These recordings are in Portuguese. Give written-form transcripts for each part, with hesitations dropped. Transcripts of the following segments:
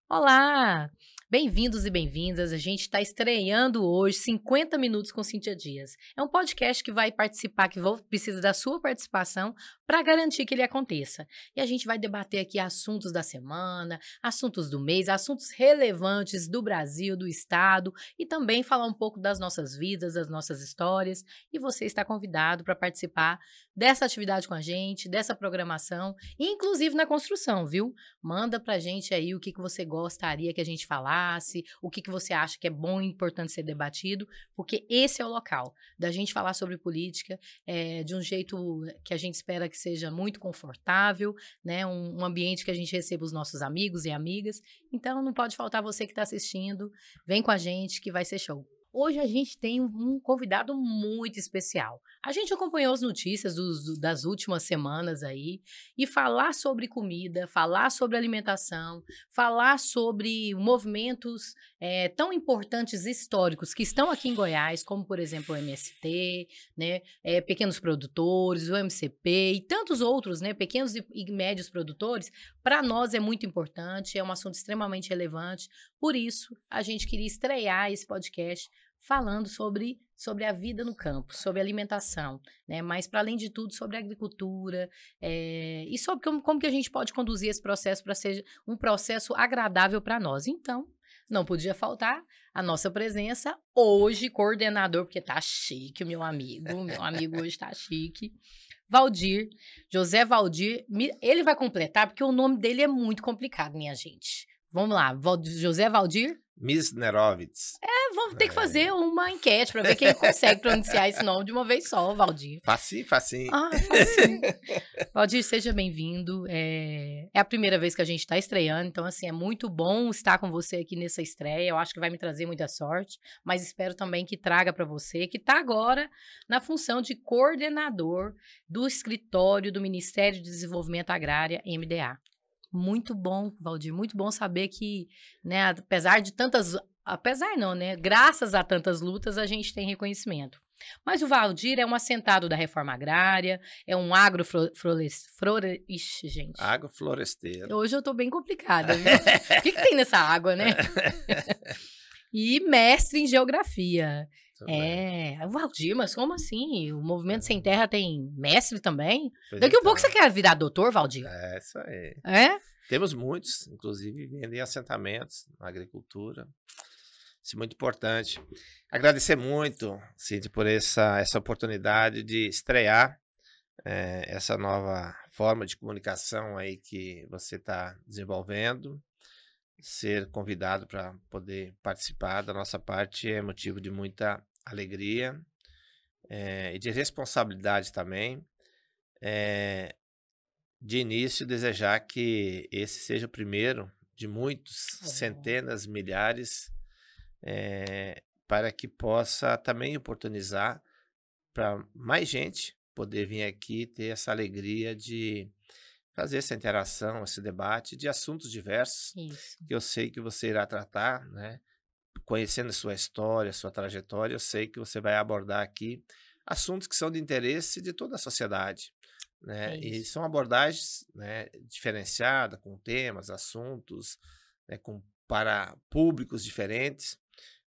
Olá! Bem-vindos e bem-vindas. A gente está estreando hoje 50 Minutos com Cíntia Dias. É um podcast que vai participar, precisa da sua participação para garantir que ele aconteça. E a gente vai debater aqui assuntos da semana, assuntos do mês, assuntos relevantes do Brasil, do Estado e também falar um pouco das nossas vidas, das nossas histórias. E você está convidado para participar dessa atividade com a gente, dessa programação, inclusive na construção, viu? Manda pra gente aí o que você gostaria que a gente falasse, o que você acha que é bom e importante ser debatido, porque esse é o local da gente falar sobre política de um jeito que a gente espera que seja muito confortável, né? Um ambiente que a gente receba os nossos amigos e amigas. Então, não pode faltar você que está assistindo. Vem com a gente que vai ser show. Hoje a gente tem um convidado muito especial. A gente acompanhou as notícias das últimas semanas aí e falar sobre comida, falar sobre alimentação, falar sobre movimentos tão importantes históricos que estão aqui em Goiás, como por exemplo o MST, né, pequenos produtores, o MCP e tantos outros, né, pequenos e médios produtores. Para nós é muito importante, é um assunto extremamente relevante. Por isso, a gente queria estrear esse podcast falando sobre a vida no campo, sobre alimentação, né? Mas, para além de tudo, sobre agricultura e sobre como que a gente pode conduzir esse processo para ser um processo agradável para nós. Então, não podia faltar a nossa presença hoje, coordenador, porque tá chique o meu amigo hoje tá chique. Valdir, José Valdir, ele vai completar porque o nome dele é muito complicado, minha gente. Vamos lá, José Valdir? Misnerovitz. Vamos ter que fazer uma enquete para ver quem consegue pronunciar esse nome de uma vez só, Valdir. Facinho, facinho. Facinho. Valdir, seja bem-vindo. É a primeira vez que a gente está estreando, então, assim, é muito bom estar com você aqui nessa estreia. Eu acho que vai me trazer muita sorte, mas espero também que traga para você, que está agora na função de coordenador do escritório do Ministério de Desenvolvimento Agrária, MDA. Muito bom, Valdir, muito bom saber que, né, apesar não, né, graças a tantas lutas, a gente tem reconhecimento. Mas o Valdir é um assentado da reforma agrária, é um Ixi, gente. Agrofloresteiro. Hoje eu tô bem complicada, viu? O que tem nessa água, né? E mestre em geografia. O Valdir, mas como assim? O Movimento Sem Terra tem mestre também? Daqui a pouco você quer virar doutor, Valdir? É, isso aí. É? Temos muitos, inclusive, vivendo em assentamentos, na agricultura. Isso é muito importante. Agradecer muito, Cid, por essa oportunidade de estrear essa nova forma de comunicação aí que você está desenvolvendo. Ser convidado para poder participar da nossa parte é motivo de muita alegria e de responsabilidade também. De início, desejar que esse seja o primeiro de muitos, centenas, milhares, para que possa também oportunizar para mais gente poder vir aqui ter essa alegria de fazer essa interação, esse debate de assuntos diversos. Isso. Que eu sei que você irá tratar, né? Conhecendo a sua história, a sua trajetória, eu sei que você vai abordar aqui assuntos que são de interesse de toda a sociedade, né? E são abordagens, né, diferenciadas, com temas, assuntos, né, para públicos diferentes.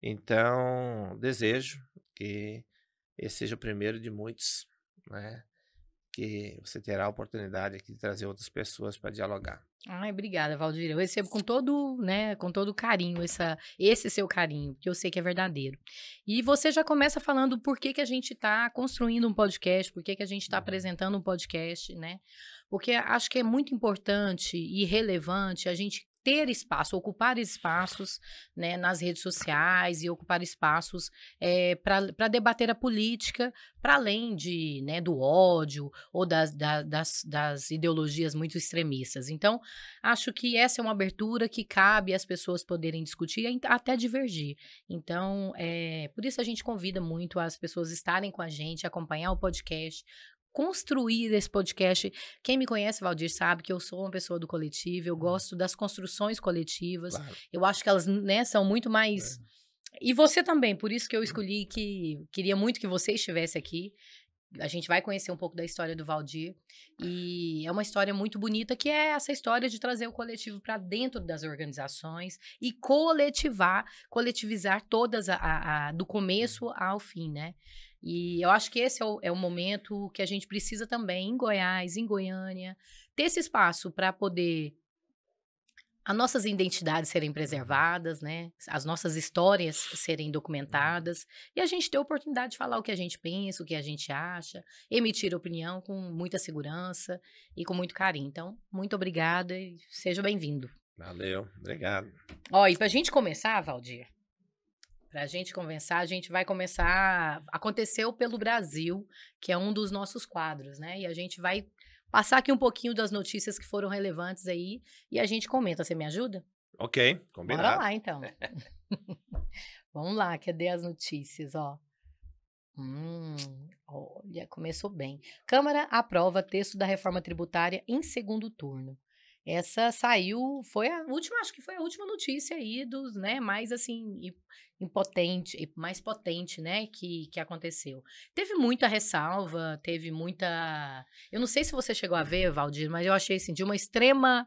Então, desejo que esse seja o primeiro de muitos, né? Que você terá a oportunidade aqui de trazer outras pessoas para dialogar. Ai, obrigada, Valdir. Eu recebo com todo carinho esse seu carinho, que eu sei que é verdadeiro. E você já começa falando por que a gente está construindo um podcast, por que a gente está apresentando um podcast, né? Porque acho que é muito importante e relevante a gente ter espaço, ocupar espaços, né, nas redes sociais e ocupar espaços para debater a política, para além né, do ódio ou das ideologias muito extremistas. Então, acho que essa é uma abertura que cabe às pessoas poderem discutir e até divergir. Então, por isso a gente convida muito as pessoas estarem com a gente, acompanhar o podcast, construir esse podcast. Quem me conhece, Valdir, sabe que eu sou uma pessoa do coletivo, eu gosto das construções coletivas. Claro. Eu acho que elas, né, são muito mais... E você também, por isso que eu escolhi que queria muito que você estivesse aqui. A gente vai conhecer um pouco da história do Valdir. E é uma história muito bonita, que é essa história de trazer o coletivo para dentro das organizações e coletivizar todas do começo ao fim, né? E eu acho que esse é o momento que a gente precisa também, em Goiás, em Goiânia, ter esse espaço para poder as nossas identidades serem preservadas, né? As nossas histórias serem documentadas e a gente ter a oportunidade de falar o que a gente pensa, o que a gente acha, emitir opinião com muita segurança e com muito carinho. Então, muito obrigada e seja bem-vindo. Valeu, obrigado. Ó, e pra gente começar, Valdir, pra gente conversar, a gente vai começar. Aconteceu pelo Brasil, que é um dos nossos quadros, né? E a gente vai passar aqui um pouquinho das notícias que foram relevantes aí e a gente comenta. Você me ajuda? Ok, combinado. Bora lá, então. Vamos lá, cadê as notícias, ó? Olha, começou bem. Câmara aprova texto da reforma tributária em segundo turno. Essa saiu, foi a última, acho que foi a última notícia aí dos, né, mais assim, mais potente, né, que aconteceu. Teve muita ressalva, teve muita, eu não sei se você chegou a ver, Valdir, mas eu achei assim, de uma extrema,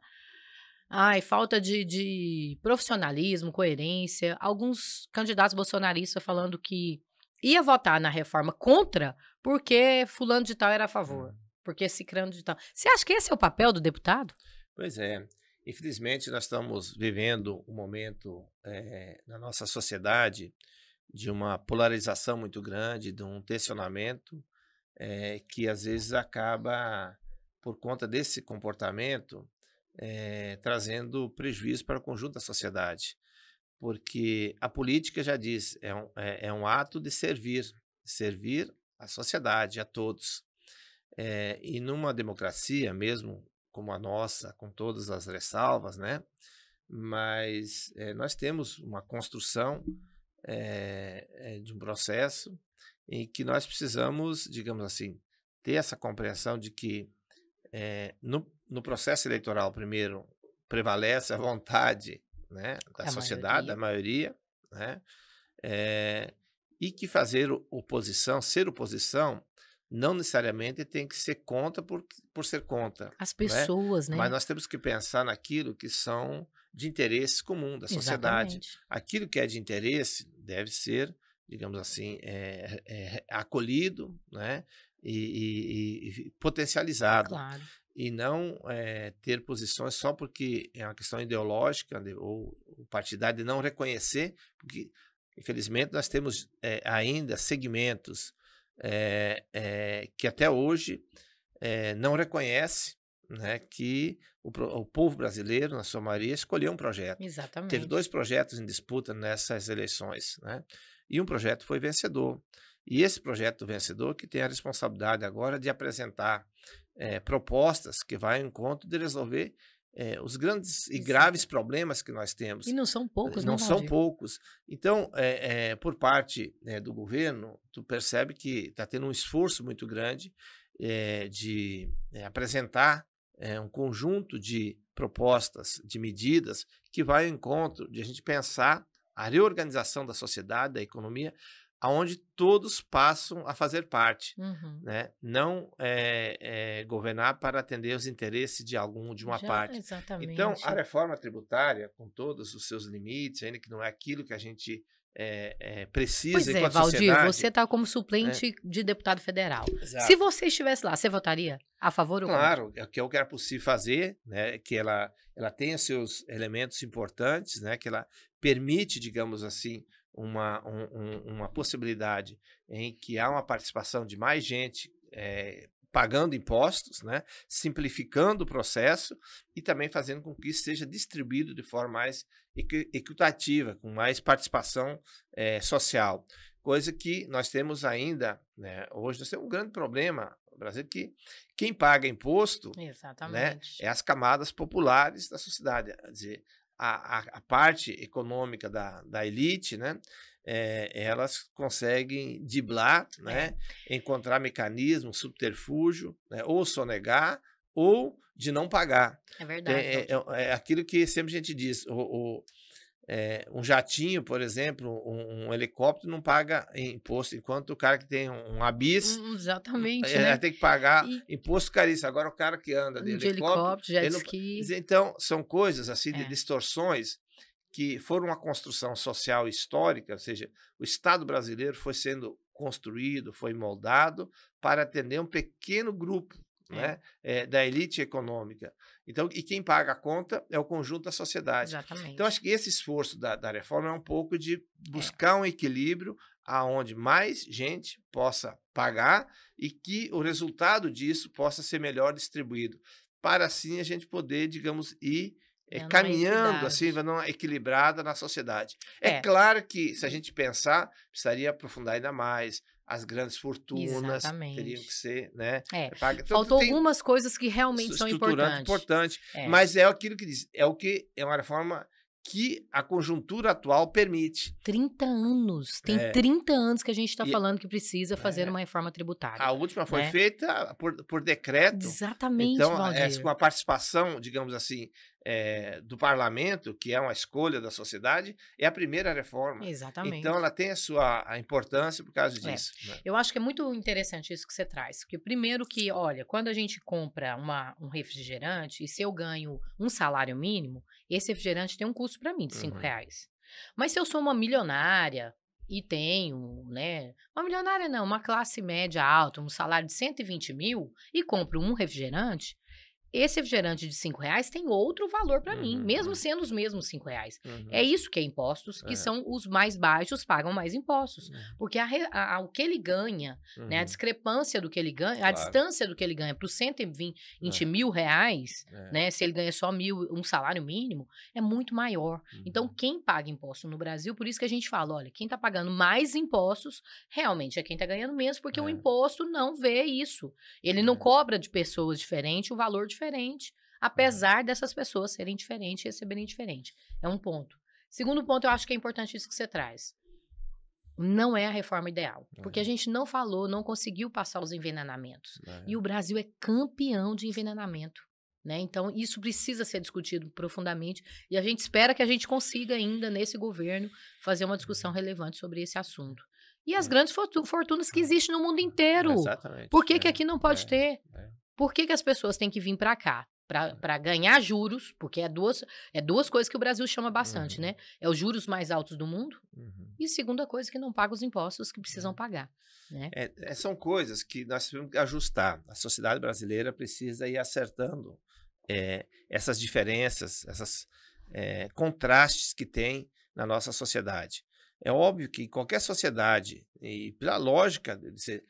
falta de profissionalismo, coerência, alguns candidatos bolsonaristas falando que ia votar na reforma contra porque fulano de tal era a favor, porque cicrano de tal. Você acha que esse é o papel do deputado? Pois é. Infelizmente, nós estamos vivendo um momento na nossa sociedade de uma polarização muito grande, de um tensionamento que às vezes acaba, por conta desse comportamento, trazendo prejuízo para o conjunto da sociedade. Porque a política, já diz, é um ato de servir à sociedade, a todos. E numa democracia, mesmo como a nossa, com todas as ressalvas, né? Mas nós temos uma construção de um processo em que nós precisamos, digamos assim, ter essa compreensão de que no processo eleitoral, primeiro, prevalece a vontade, né, da sociedade, da maioria, né? E que fazer oposição, ser oposição, não necessariamente tem que ser contra por ser contra. As pessoas, né? Mas nós temos que pensar naquilo que são de interesse comum da sociedade. Exatamente. Aquilo que é de interesse deve ser, digamos assim, acolhido, né? E potencializado. Claro. E não ter posições só porque é uma questão ideológica ou partidária de não reconhecer, porque, infelizmente, nós temos ainda segmentos que até hoje não reconhece, né, que o povo brasileiro, na sua maioria, escolheu um projeto. Exatamente. Teve 2 projetos em disputa nessas eleições, né? E um projeto foi vencedor. E esse projeto vencedor que tem a responsabilidade agora de apresentar propostas que vão ao encontro de resolver os grandes e graves problemas que nós temos. E não são poucos, não né, são Valdir? poucos. Então, por parte do governo, tu percebe que está tendo um esforço muito grande de apresentar um conjunto de propostas, de medidas que vai ao encontro de a gente pensar a reorganização da sociedade, da economia, aonde todos passam a fazer parte, né? Não governar para atender os interesses de uma parte. Exatamente. Então, a reforma tributária, com todos os seus limites, ainda que não é aquilo que a gente precisa pois enquanto Valdir, sociedade. você está como suplente de deputado federal. Exato. Se você estivesse lá, você votaria a favor ou contra? Claro, é o que eu quero possível fazer, né? Que ela tenha seus elementos importantes, né? Que ela permite, digamos assim, uma possibilidade em que há uma participação de mais gente pagando impostos, né, simplificando o processo e também fazendo com que isso seja distribuído de forma mais equitativa, com mais participação social. Coisa que nós temos ainda, né, hoje nós temos um grande problema no Brasil, que quem paga imposto, né, é as camadas populares da sociedade, quer dizer, a parte econômica da elite, né, elas conseguem driblar, né, encontrar mecanismo, subterfúgio, né, ou sonegar ou de não pagar. É verdade. É aquilo que sempre a gente diz, Um jatinho, por exemplo, um helicóptero não paga imposto, enquanto o cara que tem um Abis exatamente, né? tem que pagar E imposto caríssimo. Agora, o cara que anda de helicóptero, jet ele não... ski. Então, são coisas assim de É, distorções que foram uma construção social histórica, ou seja, o Estado brasileiro foi sendo construído, foi moldado para atender um pequeno grupo, é, né, da elite econômica. Então, e quem paga a conta é o conjunto da sociedade. Então, acho exatamente. que esse esforço da reforma é um pouco de É, buscar um equilíbrio aonde mais gente possa pagar e que o resultado disso possa ser melhor distribuído, para assim a gente poder, digamos, ir tendo uma caminhando equidade. assim, uma equilibrada na sociedade. É É, claro que, se a gente pensar, precisaria aprofundar ainda mais. As grandes fortunas teriam que exatamente. ser, né, É, pagas. Então, faltou tem algumas coisas que realmente são estruturante importantes. importante, É. mas é aquilo que diz, é o que é uma reforma que a conjuntura atual permite. 30 anos, tem É, 30 anos que a gente está e falando que precisa fazer é, uma reforma tributária, a última foi né? feita por decreto, Exatamente, então, com Valdir. a participação, digamos assim, do parlamento, que é uma escolha da sociedade, é a primeira reforma. Então, Exatamente. ela tem a importância por causa É. disso, né. Eu acho que é muito interessante isso que você traz, porque primeiro que, olha, quando a gente compra um refrigerante, e se eu ganho um salário mínimo, esse refrigerante tem um custo para mim de Uhum, R$ 5. Mas se eu sou uma milionária e tenho, né, uma milionária não, uma classe média alta, um salário de 120 mil e compro um refrigerante, esse refrigerante de R$ 5 tem outro valor para mim, uhum, mesmo sendo os mesmos R$ 5. É uhum, isso que é impostos, que é, são os mais baixos pagam mais impostos. uhum, Porque o que ele ganha, né, a uhum, discrepância do que ele ganha, a claro, distância do que ele ganha para os 120 é, mil reais, é, né, se ele ganha só um salário mínimo, é muito maior. Então, uhum, quem paga imposto no Brasil, por isso que a gente fala, olha, quem está pagando mais impostos, realmente é quem está ganhando menos, porque o é, imposto não vê isso. Ele não é, cobra de pessoas diferentes o valor diferente, é, apesar dessas pessoas serem diferentes e receberem diferente. É um ponto. Segundo ponto, eu acho que é importante isso que você traz. Não é a reforma ideal, porque a é, gente não falou, não conseguiu passar os envenenamentos. E é, o Brasil é campeão de envenenamento. Né? Então, isso precisa ser discutido profundamente e a gente espera que a gente consiga ainda, nesse governo, fazer uma discussão uhum, relevante sobre esse assunto. E as é, grandes fortunas que existem no mundo inteiro. exatamente, Por que, que aqui não pode ter? é, Por que, que as pessoas têm que vir para cá? Para ganhar juros, porque é duas coisas que o Brasil chama bastante, uhum, né? É os juros mais altos do mundo uhum, e segunda coisa que não paga os impostos que precisam é. pagar, né? São coisas que nós temos que ajustar. A sociedade brasileira precisa ir acertando essas diferenças, esses contrastes que tem na nossa sociedade. É óbvio que qualquer sociedade, e pela lógica de dizer,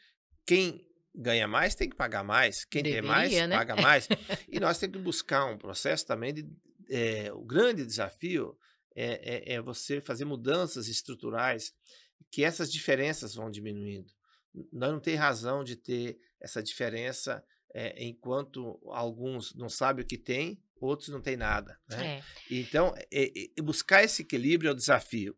quem ganha mais tem que pagar mais, quem tem mais Deveria, né? paga mais, e nós temos que buscar um processo também o grande desafio é você fazer mudanças estruturais, que essas diferenças vão diminuindo. Nós não tem razão de ter essa diferença, enquanto alguns não sabem o que tem, outros não têm nada, né. É, Então, buscar esse equilíbrio é o desafio.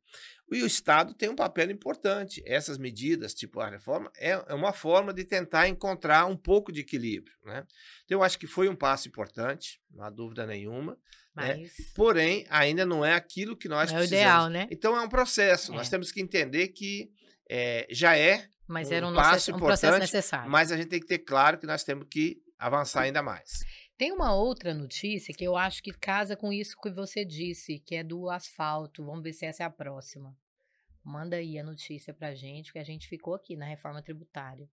E o Estado tem um papel importante. Essas medidas, tipo a reforma, é uma forma de tentar encontrar um pouco de equilíbrio, né. Então eu acho que foi um passo importante, não há dúvida nenhuma, né, mas porém ainda não é aquilo que nós não é o precisamos. ideal, né? Então é um processo, nós É, temos que entender que, já é mas era um um, passo um processo importante, necessário. mas a gente tem que ter claro que nós temos que avançar ainda mais. Tem uma outra notícia que eu acho que casa com isso que você disse, que é do asfalto. Vamos ver se essa é a próxima. Manda aí a notícia pra gente, que a gente ficou aqui na reforma tributária.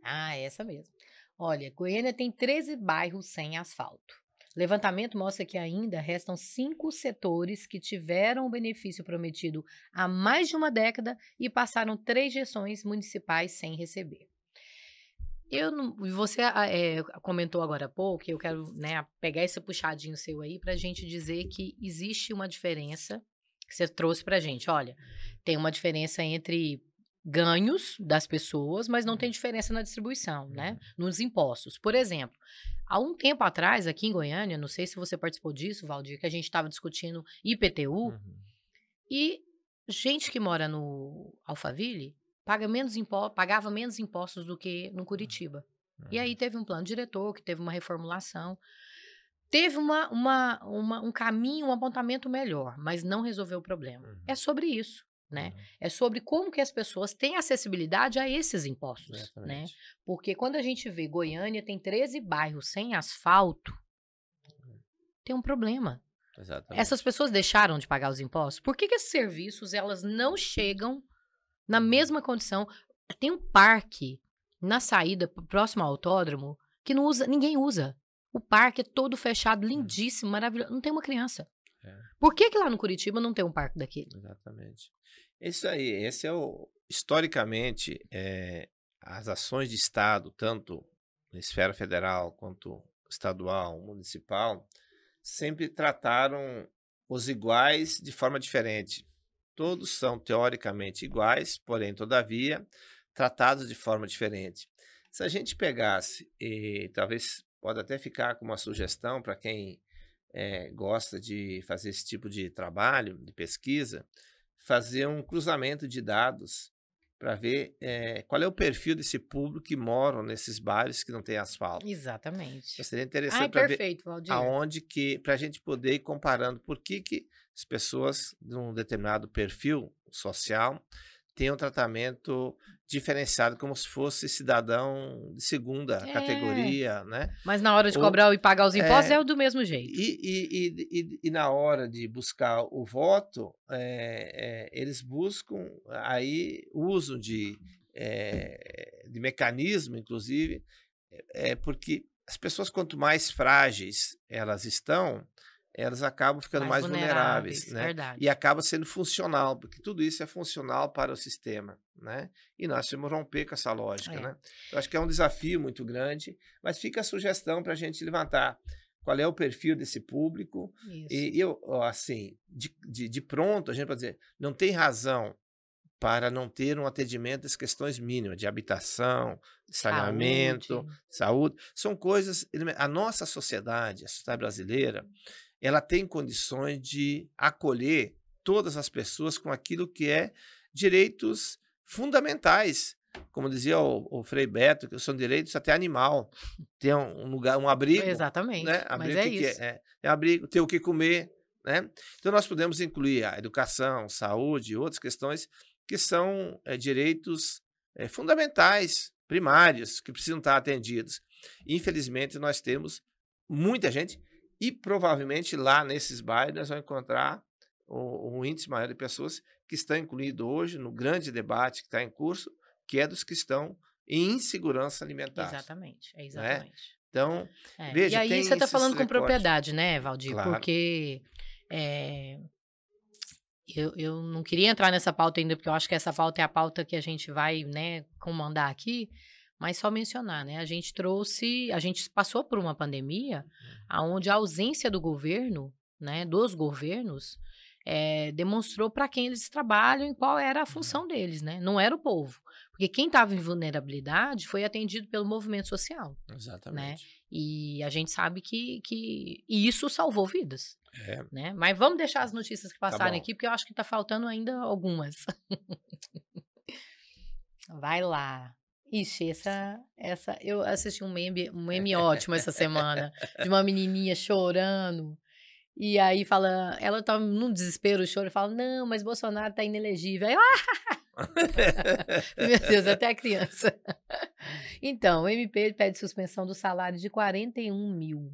Ah, é essa mesmo. Olha, Goiânia tem 13 bairros sem asfalto. Levantamento mostra que ainda restam 5 setores que tiveram o benefício prometido há mais de uma década e passaram 3 gestões municipais sem receber. Eu não, e você comentou agora há pouco, e eu quero, né, pegar esse puxadinho seu aí para a gente dizer que existe uma diferença que você trouxe para a gente. Olha, tem uma diferença entre ganhos das pessoas, mas não tem diferença na distribuição, né? Uhum, Nos impostos. Por exemplo, há um tempo atrás, aqui em Goiânia, não sei se você participou disso, Valdir, que a gente estava discutindo IPTU, uhum, e gente que mora no Alphaville pagava menos impostos do que no Curitiba. E aí uhum, teve um plano diretor que teve uma reformulação. teve um caminho, um apontamento melhor, mas não resolveu o problema. É sobre isso, né? É sobre como que as pessoas têm acessibilidade a esses impostos, né? Exatamente. Porque quando a gente vê Goiânia tem 13 bairros sem asfalto, tem um problema. Essas Exatamente. pessoas deixaram de pagar os impostos? Por que que esses serviços, elas não chegam na mesma condição? Tem um parque na saída próximo ao autódromo que não usa, ninguém usa. O parque é todo fechado, Hum, lindíssimo, maravilhoso. Não tem uma criança. é, Por que que lá no Curitiba não tem um parque daquele? exatamente. Isso aí, esse é historicamente, as ações de Estado, tanto na esfera federal quanto estadual, municipal, sempre trataram os iguais de forma diferente. Todos são teoricamente iguais, porém, todavia, tratados de forma diferente. Se a gente pegasse, e talvez pode até ficar com uma sugestão para quem gosta de fazer esse tipo de trabalho, de pesquisa, fazer um cruzamento de dados para ver qual é o perfil desse público que moram nesses bairros que não tem asfalto. Então, Exatamente. seria Ai, interessante para ver perfeito, Valdir. aonde que, para a gente poder ir comparando por que as pessoas de um determinado perfil social têm um tratamento diferenciado, como se fosse cidadão de segunda É. categoria, né? Mas na hora de Ou cobrar e pagar os impostos é, é do mesmo jeito. e na hora de buscar o voto, eles buscam aí o uso de mecanismo, inclusive, porque as pessoas, quanto mais frágeis elas estão, elas acabam ficando Mais mais vulneráveis, vulneráveis, né? E verdade. acaba sendo funcional, porque tudo isso é funcional para o sistema, né? E nós temos que romper com essa lógica, É, né? Eu acho que é um desafio muito grande, mas fica a sugestão para a gente levantar qual é o perfil desse público. isso. E eu, ó, assim, de pronto, a gente pode dizer, não tem razão para não ter um atendimento das questões mínimas de habitação, de saneamento, Saúde. saúde. São coisas. A nossa sociedade, a sociedade brasileira, ela tem condições de acolher todas as pessoas com aquilo que é direitos fundamentais. Como dizia o Frei Beto, que são direitos até animal. Ter um lugar, um abrigo, né? Exatamente, mas Abrigo, o é que, que isso. é? É abrigo, ter o que comer, né? Então nós podemos incluir a educação, saúde e outras questões que são direitos fundamentais, primários, que precisam estar atendidos. Infelizmente, nós temos muita gente e provavelmente lá nesses bairros nós vamos encontrar um índice maior de pessoas que estão incluído hoje no grande debate que está em curso, que é dos que estão em insegurança alimentar, Exatamente, é né? exatamente. Então, É, e veja, aí você tem está esses falando com recortes. propriedade, né, Valdir? Claro. Porque eu não queria entrar nessa pauta ainda, porque eu acho que essa pauta é a pauta que a gente vai, né, comandar aqui, mas só mencionar, né? A gente passou por uma pandemia onde a ausência do governo, né, dos governos, demonstrou para quem eles trabalham e qual era a Uhum. função deles, né? Não era o povo. Porque quem estava em vulnerabilidade foi atendido pelo movimento social, né? Exatamente. E a gente sabe que isso salvou vidas. É, Né? Mas vamos deixar as notícias que tá passarem bom. aqui, porque eu acho que tá faltando ainda algumas. Vai lá. Ixi, eu assisti um meme ótimo essa semana, de uma menininha chorando, e aí fala, ela tá num desespero, chora e fala, não, mas Bolsonaro tá inelegível. Aí, meu Deus, até a criança. Então, o MP pede suspensão do salário de 41 mil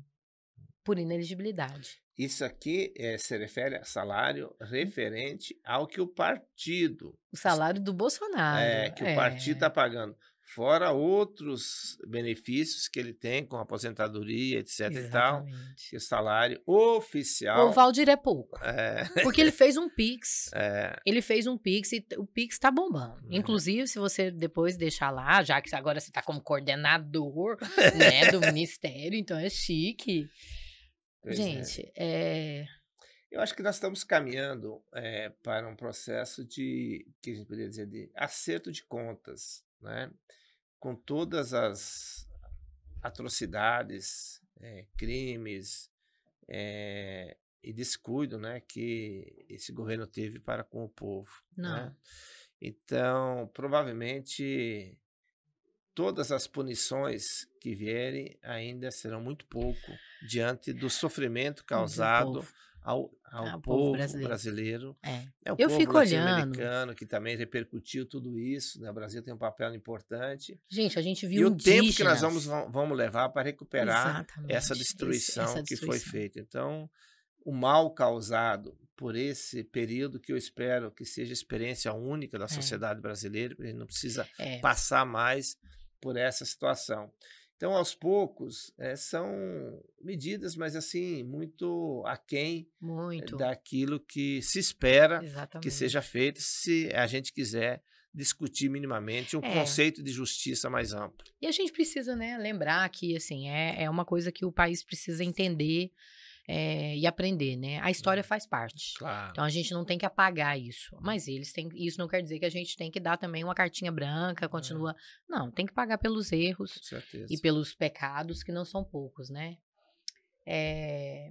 por inelegibilidade. Isso aqui se refere a salário referente ao que o partido O salário do Bolsonaro, que o partido está é. pagando, fora outros benefícios que ele tem com aposentadoria, etc e tal, que Exatamente. o salário O oficial Valdir é pouco, é, porque ele fez um Pix. é, Ele fez um Pix e o Pix tá bombando. né. Inclusive, se você depois deixar lá, já que agora você tá como coordenador, né, do ministério, então é chique. Pois é. Gente, Eu acho que nós estamos caminhando para um processo de, que a gente poderia dizer, de acerto de contas, né? Com todas as atrocidades, crimes, e descuido, né, que esse governo teve para com o povo, né? não. Então, provavelmente todas as punições que vierem ainda serão muito pouco diante do sofrimento causado ao povo brasileiro. É o Eu povo fico olhando. latino-americano que também repercutiu tudo isso, né? O Brasil tem um papel importante. Gente, a gente viu E o indígenas. tempo que nós vamos levar para recuperar Exatamente. essa destruição que foi feita. Então, o mal causado por esse período, que eu espero que seja experiência única da sociedade brasileira, porque a gente não precisa passar mais por essa situação. Então, aos poucos, são medidas, mas assim, muito aquém daquilo que se espera que seja feito, se a gente quiser discutir minimamente um conceito de justiça mais amplo. E a gente precisa, né, lembrar que assim, é uma coisa que o país precisa entender e aprender, né? A história faz parte. Claro. Então a gente não tem que apagar isso. Mas isso não quer dizer que a gente tem que dar também uma cartinha branca, continua. Não, tem que pagar pelos erros e pelos pecados, que não são poucos, né?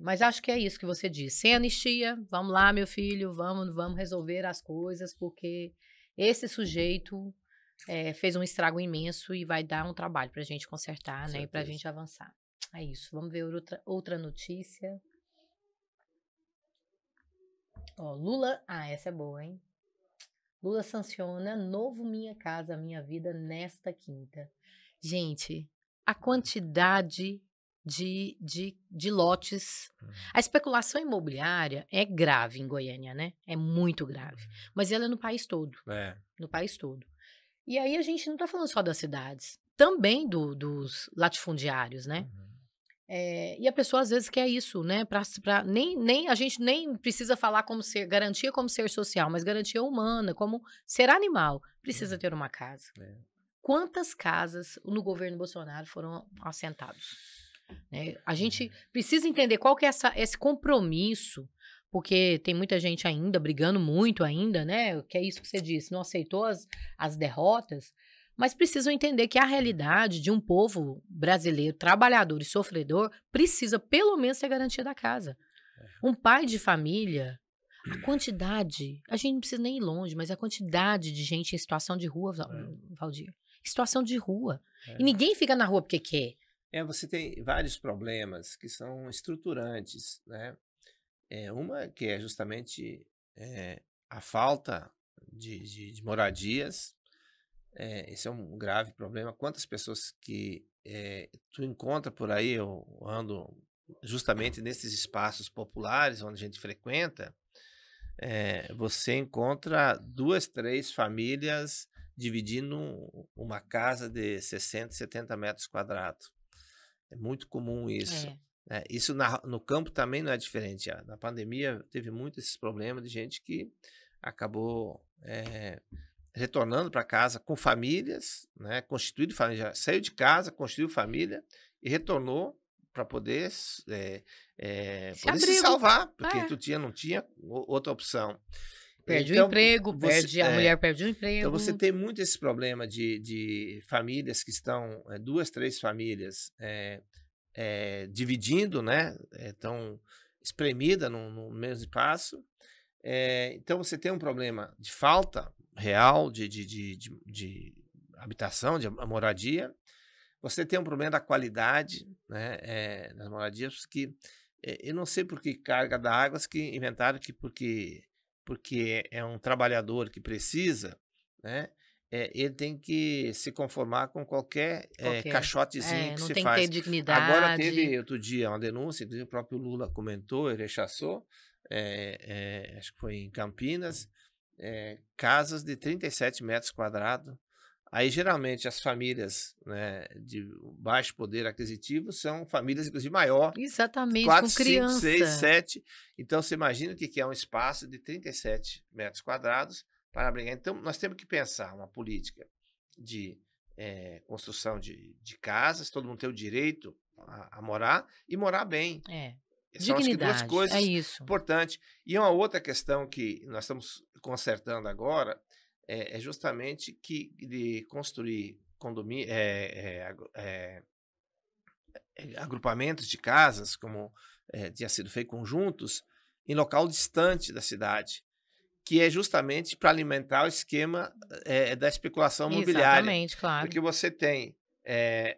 Mas acho que é isso que você disse. Sem anistia, vamos lá, meu filho, vamos resolver as coisas, porque esse sujeito fez um estrago imenso e vai dar um trabalho pra gente consertar, né? E pra gente avançar. É isso. Vamos ver outra notícia. Lula... essa é boa, hein? Lula sanciona novo Minha Casa Minha Vida nesta quinta. Gente, a quantidade de lotes... A especulação imobiliária é grave em Goiânia, né? É muito grave. Mas ela é no país todo. No país todo. E aí a gente não tá falando só das cidades. Também dos latifundiários, né? E a pessoa às vezes quer isso, né? A gente nem precisa falar garantia como ser social, mas garantia humana, como ser animal. Precisa ter uma casa. Quantas casas no governo Bolsonaro foram assentados? A gente precisa entender qual que é esse compromisso, porque tem muita gente ainda brigando muito ainda, né? Que é isso que você disse, não aceitou as derrotas. Mas precisam entender que a realidade de um povo brasileiro, trabalhador e sofredor, precisa pelo menos ter garantia da casa. Um pai de família, a quantidade, a gente não precisa nem ir longe, mas a quantidade de gente em situação de rua, Valdir, situação de rua. E ninguém fica na rua porque quer. Você tem vários problemas que são estruturantes, né? Uma que é justamente a falta de moradias. Esse é um grave problema. Quantas pessoas que tu encontra por aí, eu ando justamente nesses espaços populares onde a gente frequenta, você encontra 2, 3 famílias dividindo uma casa de 60, 70 metros quadrados. É muito comum isso. Isso no campo também não é diferente. Na pandemia teve muito esses problemas de gente que acabou retornando para casa com famílias, né, constituído família, saiu de casa, constituiu família e retornou para poder se salvar, porque não tinha outra opção. Perde o emprego, a mulher perde o emprego. Então você tem muito esse problema de famílias que estão, 2, 3 famílias dividindo, né, estão espremidas no mesmo espaço. Então você tem um problema de falta real de habitação, de moradia. Você tem um problema da qualidade, né, das moradias, que eu não sei por que carga d'água que inventaram que porque é um trabalhador que precisa, né, ele tem que se conformar com qualquer caixotezinho que se faz. Não tem que ter dignidade. Agora teve outro dia uma denúncia, o próprio Lula comentou e rechaçou, acho que foi em Campinas, casas de 37 metros quadrados. Aí, geralmente, as famílias, né, de baixo poder aquisitivo são famílias, inclusive, maior. Exatamente, 4, com 5, criança. 6, 7. Então, você imagina o que é um espaço de 37 metros quadrados para abrigar. Então, nós temos que pensar uma política de construção de casas, todo mundo tem o direito a morar e morar bem. São, acho que, 2 coisas importantes. E uma outra questão que nós estamos consertando agora é justamente de construir agrupamentos de casas, como tinha sido feito conjuntos, em local distante da cidade, que é justamente para alimentar o esquema da especulação imobiliária. Exatamente, claro. Porque você tem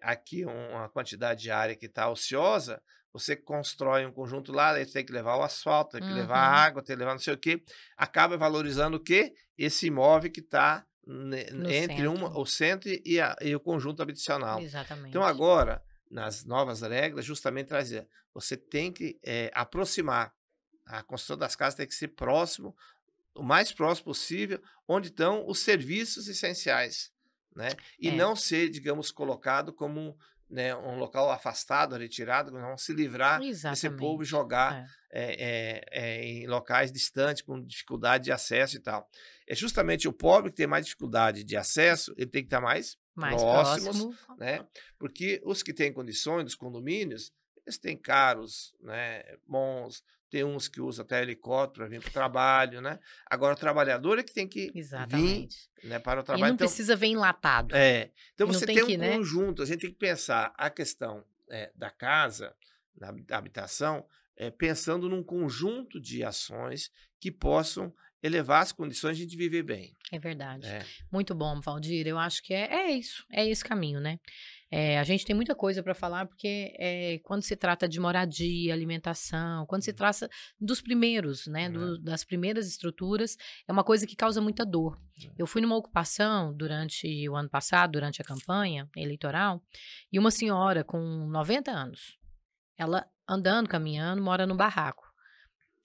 aqui uma quantidade de área que está ociosa, você constrói um conjunto lá, aí tem que levar o asfalto, tem que levar a água, tem que levar não sei o quê, acaba valorizando o quê? Esse imóvel que está No entre centro. o centro e o conjunto habitacional. Então Exatamente. agora, nas novas regras, justamente trazer, você tem que aproximar, a construção das casas tem que ser próximo, o mais próximo possível, onde estão os serviços essenciais, né? E não ser, digamos, colocado como, né, um local afastado, retirado, não se livrar desse povo e Exatamente. jogar em locais distantes, com dificuldade de acesso e tal. É justamente o pobre que tem mais dificuldade de acesso, ele tem que estar mais Mais próximos, próximo. né? Porque os que têm condições, dos condomínios, eles têm carros, né, bons, tem uns que usam até helicóptero para vir para o trabalho, né? Agora, o trabalhador é que tem que vir, Exatamente. né, para o E trabalho. não Então, precisa ver enlatado. então E não você tem tem um que, né? conjunto, a gente tem que pensar a questão da casa, da habitação, pensando num conjunto de ações que possam elevar as condições de a gente viver bem. É verdade. Né? Muito bom, Valdir. Eu acho que é isso. É esse caminho, né? A gente tem muita coisa para falar, porque quando se trata de moradia, alimentação, quando se trata dos primeiros, né? Das primeiras estruturas, é uma coisa que causa muita dor. Eu fui numa ocupação durante o ano passado, durante a campanha eleitoral, e uma senhora com 90 anos, ela andando, caminhando, mora no barraco.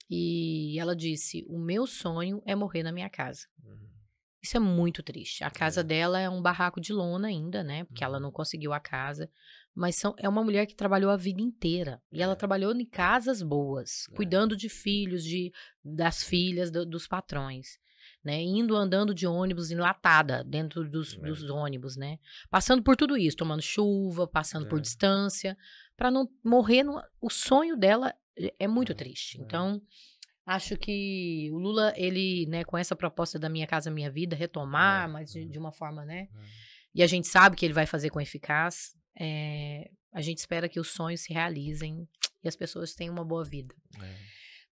E ela disse: o meu sonho é morrer na minha casa. Isso é muito triste. A casa dela é um barraco de lona ainda, né? Porque ela não conseguiu a casa. Mas é uma mulher que trabalhou a vida inteira. E ela trabalhou em casas boas, cuidando de filhos, das filhas, dos patrões. Né? Indo, andando de ônibus, enlatada dentro dos ônibus, né? Passando por tudo isso, tomando chuva, passando por distância, para não morrer. O sonho dela é muito triste. Então, acho que o Lula, ele, né, com essa proposta da Minha Casa Minha Vida, retomar, mas de uma forma, né? E a gente sabe que ele vai fazer com eficácia. A gente espera que os sonhos se realizem e as pessoas tenham uma boa vida.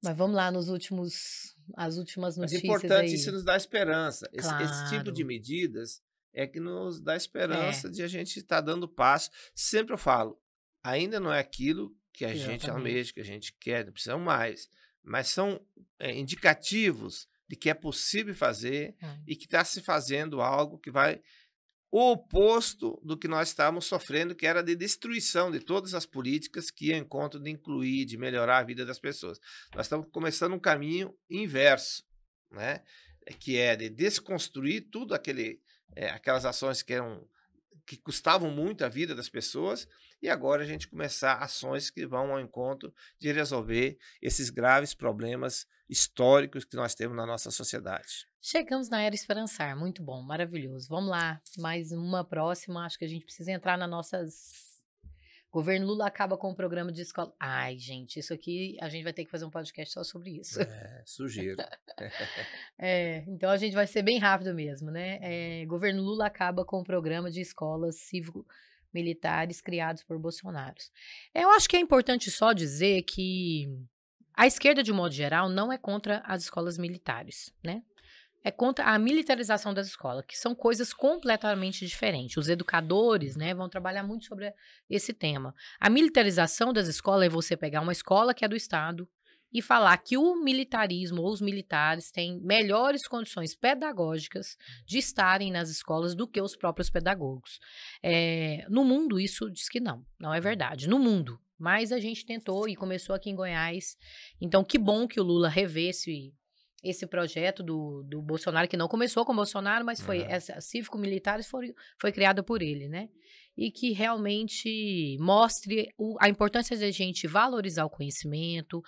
Mas vamos lá as últimas notícias. Mas é importante, aí. Isso nos dá esperança. Claro. Esse tipo de medidas é que nos dá esperança de a gente estar dando passo. Sempre eu falo, ainda não é aquilo que a gente almeja, que a gente quer, não precisamos mais. Mas são indicativos de que é possível fazer e que está se fazendo algo que vai o oposto do que nós estávamos sofrendo, que era de destruição de todas as políticas que iam em conta de incluir, de melhorar a vida das pessoas. Nós estamos começando um caminho inverso, né? Que é de desconstruir tudo aquelas ações que custavam muito a vida das pessoas, e agora a gente começar ações que vão ao encontro de resolver esses graves problemas históricos que nós temos na nossa sociedade. Chegamos na Era Esperançar, muito bom, maravilhoso. Vamos lá, mais uma próxima, acho que a gente precisa entrar nas nossas... Governo Lula acaba com o programa de escola... Ai, gente, isso aqui, a gente vai ter que fazer um podcast só sobre isso. Sugiro. Então a gente vai ser bem rápido mesmo, né? Governo Lula acaba com o programa de escolas cívico-militares criados por Bolsonaro. Eu acho que é importante só dizer que a esquerda, de modo geral, não é contra as escolas militares, né? É contra a militarização das escolas, que são coisas completamente diferentes. Os educadores, né, vão trabalhar muito sobre esse tema. A militarização das escolas é você pegar uma escola que é do Estado e falar que o militarismo ou os militares têm melhores condições pedagógicas de estarem nas escolas do que os próprios pedagogos. No mundo, isso diz que não é verdade. No mundo. Mas a gente tentou e começou aqui em Goiás. Então, que bom que o Lula revê esse projeto do Bolsonaro, que não começou com o Bolsonaro, mas essa cívico-militares foi criada por ele, né? E que realmente mostre a importância de a gente valorizar o conhecimento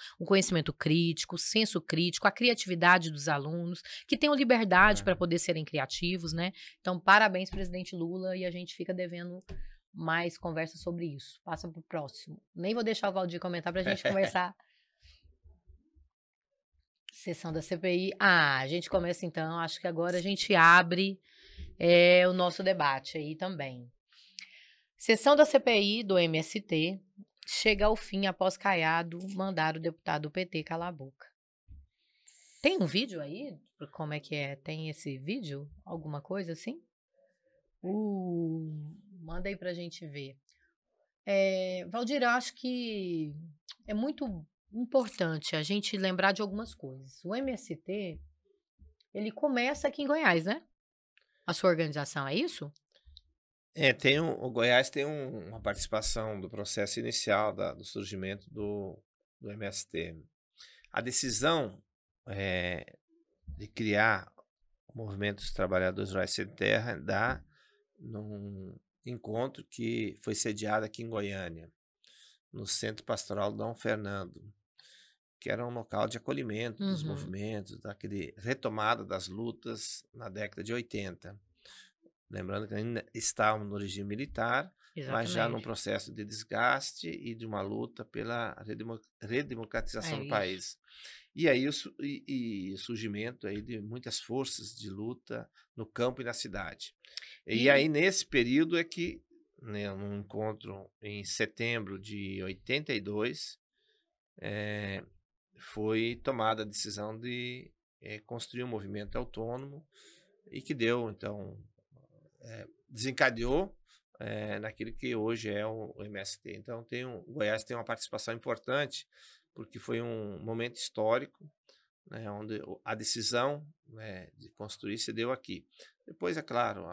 crítico, o senso crítico, a criatividade dos alunos, que tenham liberdade para poder serem criativos, né? Então, parabéns, presidente Lula, e a gente fica devendo mais conversa sobre isso. Passa para o próximo. Nem vou deixar o Valdir comentar para a gente conversar. Sessão da CPI. A gente começa então, acho que agora a gente abre o nosso debate aí também. Sessão da CPI do MST chega ao fim após Caiado mandar o deputado do PT calar a boca. Tem um vídeo aí? Como é que é? Tem esse vídeo? Alguma coisa assim? Manda aí pra gente ver. Valdir, eu acho que é muito importante a gente lembrar de algumas coisas. O MST, ele começa aqui em Goiás, né? A sua organização, é isso? O Goiás tem uma participação do processo inicial do surgimento do MST. A decisão de criar o Movimento dos Trabalhadores Rurais Sem Terra dá num encontro que foi sediado aqui em Goiânia, no Centro Pastoral Dom Fernando, que era um local de acolhimento dos movimentos, daquele retomada das lutas na década de 80. Lembrando que ainda estávamos no regime militar, mas já num processo de desgaste e de uma luta pela redemocratização do país. E aí o surgimento aí de muitas forças de luta no campo e na cidade. E aí nesse período é que, né, num encontro em setembro de 82, foi tomada a decisão de construir um movimento autônomo e que deu, então, desencadeou naquilo que hoje é o MST. Então, o Goiás tem uma participação importante, porque foi um momento histórico, né, onde a decisão, né, de construir se deu aqui. Depois, é claro,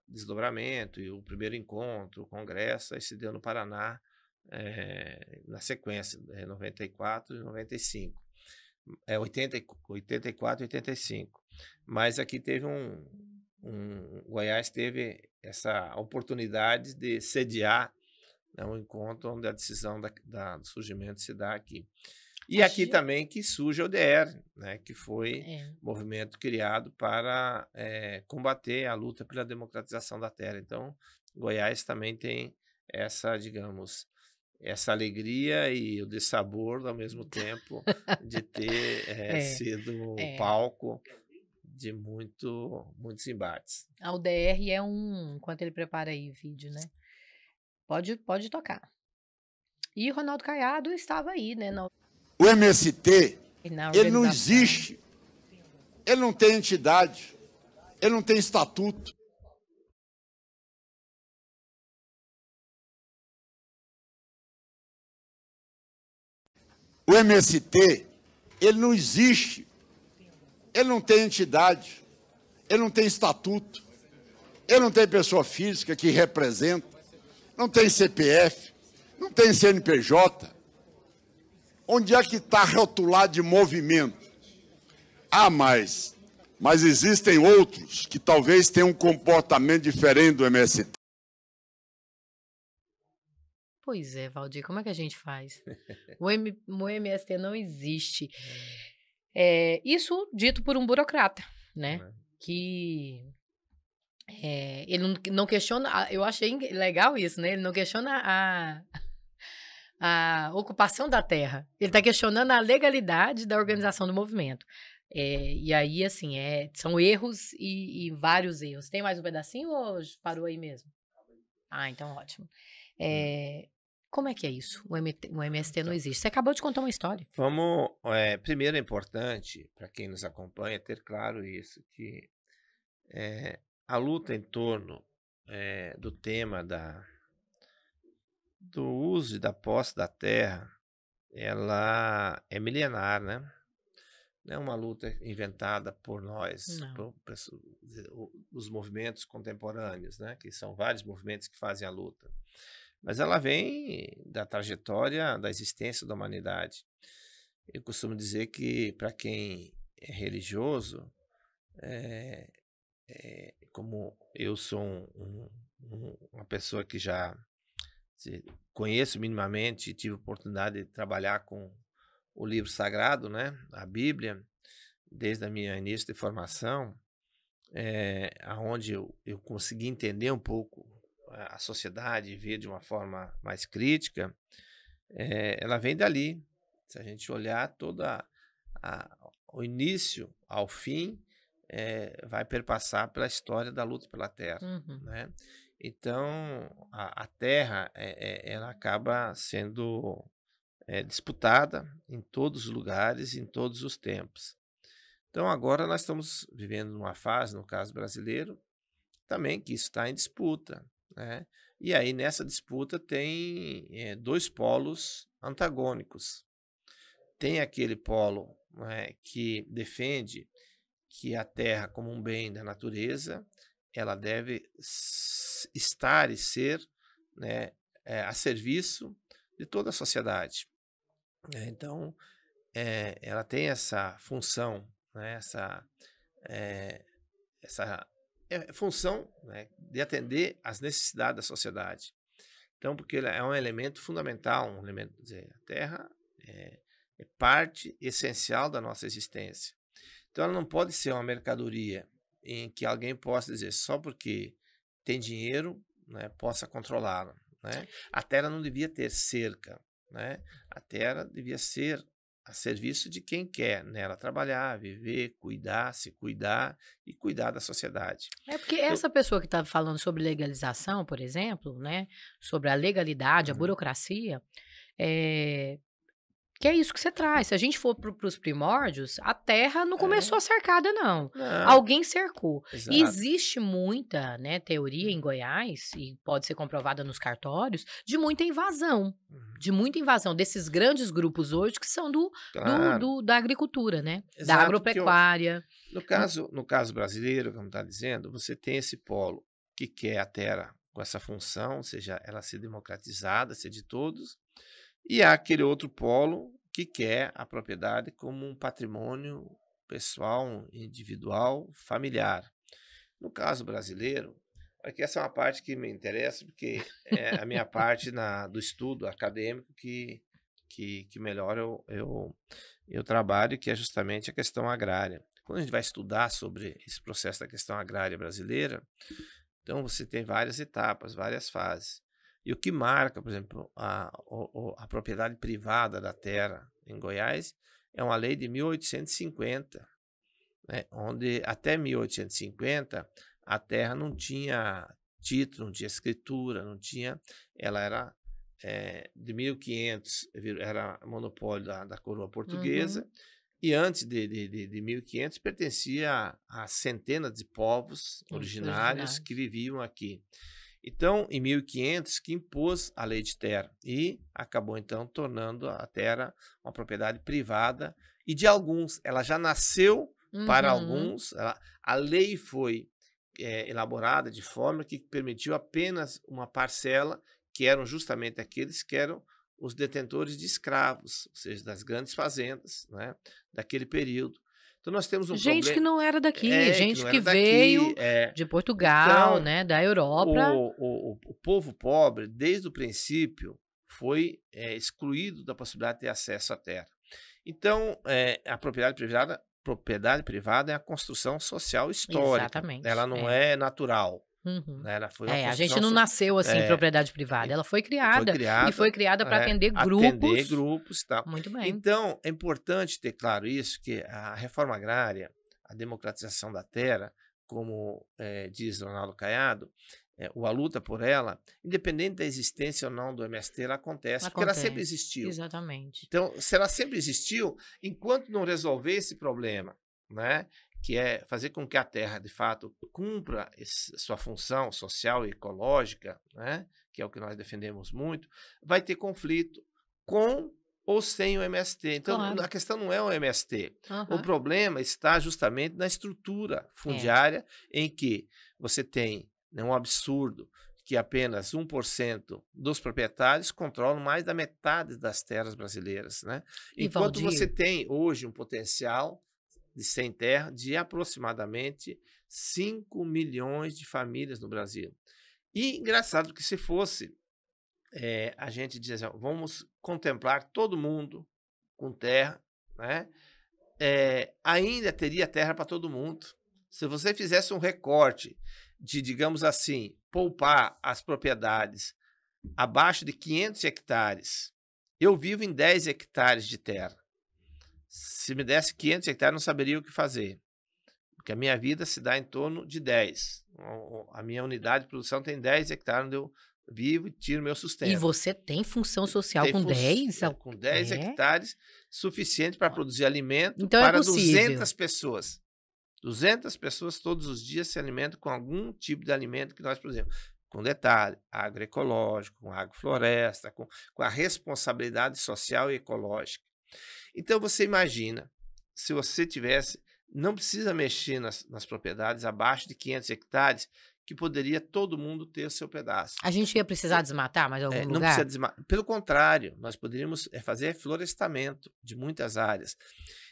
desdobramento e o primeiro encontro, o congresso, aí se deu no Paraná, na sequência, 94 e 95. 84 e 85. Mas aqui teve Goiás teve essa oportunidade de sediar, né, um encontro onde a decisão do surgimento se dá aqui. E aqui também que surge a ODR, né, que foi movimento criado para combater a luta pela democratização da terra. Então, Goiás também tem essa, digamos, essa alegria e o dissabor ao mesmo tempo de ter sido palco de muitos embates. A UDR enquanto ele prepara aí o vídeo, né? Pode tocar. E Ronaldo Caiado estava aí, né? O MST, ele não existe, ele não tem entidade, ele não tem estatuto. O MST, ele não existe, ele não tem entidade, ele não tem estatuto, ele não tem pessoa física que representa, não tem CPF, não tem CNPJ. Onde é que está rotulado de movimento? Mas existem outros que talvez tenham um comportamento diferente do MST. Pois é, Valdir, como é que a gente faz? O MST não existe. Isso dito por um burocrata, né? Que ele não questiona. Eu achei legal isso, né? Ele não questiona a ocupação da terra. Ele está questionando a legalidade da organização do movimento. E aí, assim, são erros e vários erros. Tem mais um pedacinho ou parou aí mesmo? Então ótimo. Como é que é isso? O MST não existe. Você acabou de contar uma história. Primeiro é importante, para quem nos acompanha, ter claro isso, que a luta em torno do tema do uso e da posse da terra, ela é milenar, né? Não é uma luta inventada por nós, os movimentos contemporâneos, né? Que são vários movimentos que fazem a luta. Mas ela vem da trajetória da existência da humanidade. Eu costumo dizer que, para quem é religioso, como eu sou uma pessoa que já conheço minimamente e tive oportunidade de trabalhar com o livro sagrado, né, a Bíblia, desde a minha início de formação, aonde eu consegui entender um pouco a sociedade e ver de uma forma mais crítica, ela vem dali. Se a gente olhar o início ao fim, vai perpassar pela história da luta pela terra, né? Então, a terra ela acaba sendo disputada em todos os lugares, em todos os tempos. Então, agora nós estamos vivendo numa fase, no caso brasileiro, também que isso está em disputa, né? E aí, nessa disputa, tem dois polos antagônicos. Tem aquele polo, né, que defende que a terra, como um bem da natureza, ela deve estar e ser, né, a serviço de toda a sociedade, né? Então, ela tem essa função, né, eh, essa função, né, de atender às necessidades da sociedade. Então, porque ela é um elemento fundamental, um elemento, quer dizer, a terra é parte essencial da nossa existência. Então, ela não pode ser uma mercadoria em que alguém possa dizer só porque tem dinheiro, né, possa controlá-la, né? A terra não devia ter cerca, né? A terra devia ser a serviço de quem quer nela trabalhar, viver, cuidar, se cuidar e cuidar da sociedade. É porque Então, essa pessoa que está falando sobre legalização, por exemplo, né, sobre a legalidade, a uhum, burocracia, eh, que é isso que você traz. Se a gente for para os primórdios, a terra não começou é, cercada, não. não, Alguém cercou. E exato. existe muita, né, teoria em Uhum, Goiás, e pode ser comprovada nos cartórios, de muita invasão. uhum, De muita invasão desses grandes grupos hoje que são claro, da agricultura, né? Da exato, porque agropecuária. no caso brasileiro, como está dizendo, você tem esse polo que quer a terra com essa função, ou seja, ela ser democratizada, ser de todos, e há aquele outro polo que quer a propriedade como um patrimônio pessoal, individual, familiar. No caso brasileiro, aqui essa é uma parte que me interessa, porque é a minha parte do estudo acadêmico que melhor eu trabalho, que é justamente a questão agrária. Quando a gente vai estudar sobre esse processo da questão agrária brasileira, então você tem várias etapas, várias fases. E o que marca, por exemplo, a propriedade privada da terra em Goiás é uma lei de 1850, né, onde até 1850 a terra não tinha título, não tinha escritura, não tinha, ela era de 1500, era monopólio da coroa Uhum, portuguesa, e antes de 1500 pertencia a centenas de povos isso, originários que originários. viviam aqui. Então, em 1500, que impôs a lei de terra e acabou, então, tornando a terra uma propriedade privada e de alguns. Ela já nasceu para Uhum. alguns, a lei foi elaborada de forma que permitiu apenas uma parcela, que eram justamente aqueles que eram os detentores de escravos, ou seja, das grandes fazendas, né, daquele período. Então, nós temos um Gente que problema, não era daqui, que gente não que era daqui. veio de Portugal, Então, né, da Europa. o povo pobre, desde o princípio, foi excluído da possibilidade de ter acesso à terra. Então, a propriedade privada é a construção social histórica, ela Exatamente, não é. é natural, Uhum. né? Ela foi uma É, a gente construção não nasceu assim em é, propriedade privada, e ela foi foi criada e criada foi criada para atender atender grupos. grupos e tal. Muito bem. Então, é importante ter claro isso, que a reforma agrária, a democratização da terra, como diz Ronaldo Caiado, a luta por ela, independente da existência ou não do MST, ela acontece, porque ela sempre Acontece. existiu. Exatamente. Então, se ela sempre existiu, enquanto não resolver esse problema, né, que é fazer com que a terra, de fato, cumpra sua função social e ecológica, né, que é o que nós defendemos muito, vai ter conflito com ou sem o MST. Então, Claro. a questão não é o MST. O Aham. problema está justamente na estrutura É. fundiária em que você tem, né, um absurdo que apenas 1% dos proprietários controlam mais da metade das terras brasileiras, né? E Enquanto você Valdir, tem hoje um potencial de sem terra de aproximadamente 5 milhões de famílias no Brasil. E engraçado que se fosse a gente diz assim, ó, vamos contemplar todo mundo com terra, né? Ainda teria terra para todo mundo. Se você fizesse um recorte de, digamos assim, poupar as propriedades abaixo de 500 hectares, eu vivo em 10 hectares de terra. Se me desse 500 hectares, não saberia o que fazer, porque a minha vida se dá em torno de 10. A minha unidade de produção tem 10 hectares onde eu vivo e tiro meu sustento. E você tem função social com 10? Com 10 hectares, suficiente para produzir alimento então para é possível. 200 pessoas. 200 pessoas todos os dias se alimentam com algum tipo de alimento que nós produzimos. Com detalhe, agroecológico, com agrofloresta, com a responsabilidade social e ecológica. Então, você imagina, se você tivesse, não precisa mexer nas propriedades abaixo de 500 hectares, que poderia todo mundo ter o seu pedaço. A gente ia precisar desmatar mais algum Não lugar? precisa desmatar. Pelo contrário, nós poderíamos fazer florestamento de muitas áreas.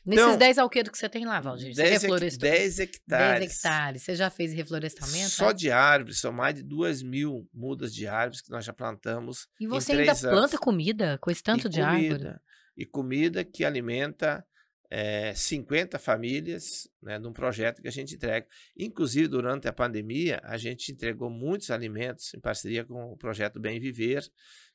Nesses Então, 10 alqueires que você tem lá, Valdir, você reflorestou? 10 hectares. 10 hectares. Você já fez reflorestamento? Só de árvores, são mais de 2.000 mudas de árvores que nós já plantamos. E você em ainda 3 anos. planta comida com esse tanto de árvore? E comida que alimenta 50 famílias, né, num projeto que a gente entrega. Inclusive, durante a pandemia, a gente entregou muitos alimentos em parceria com o projeto Bem Viver,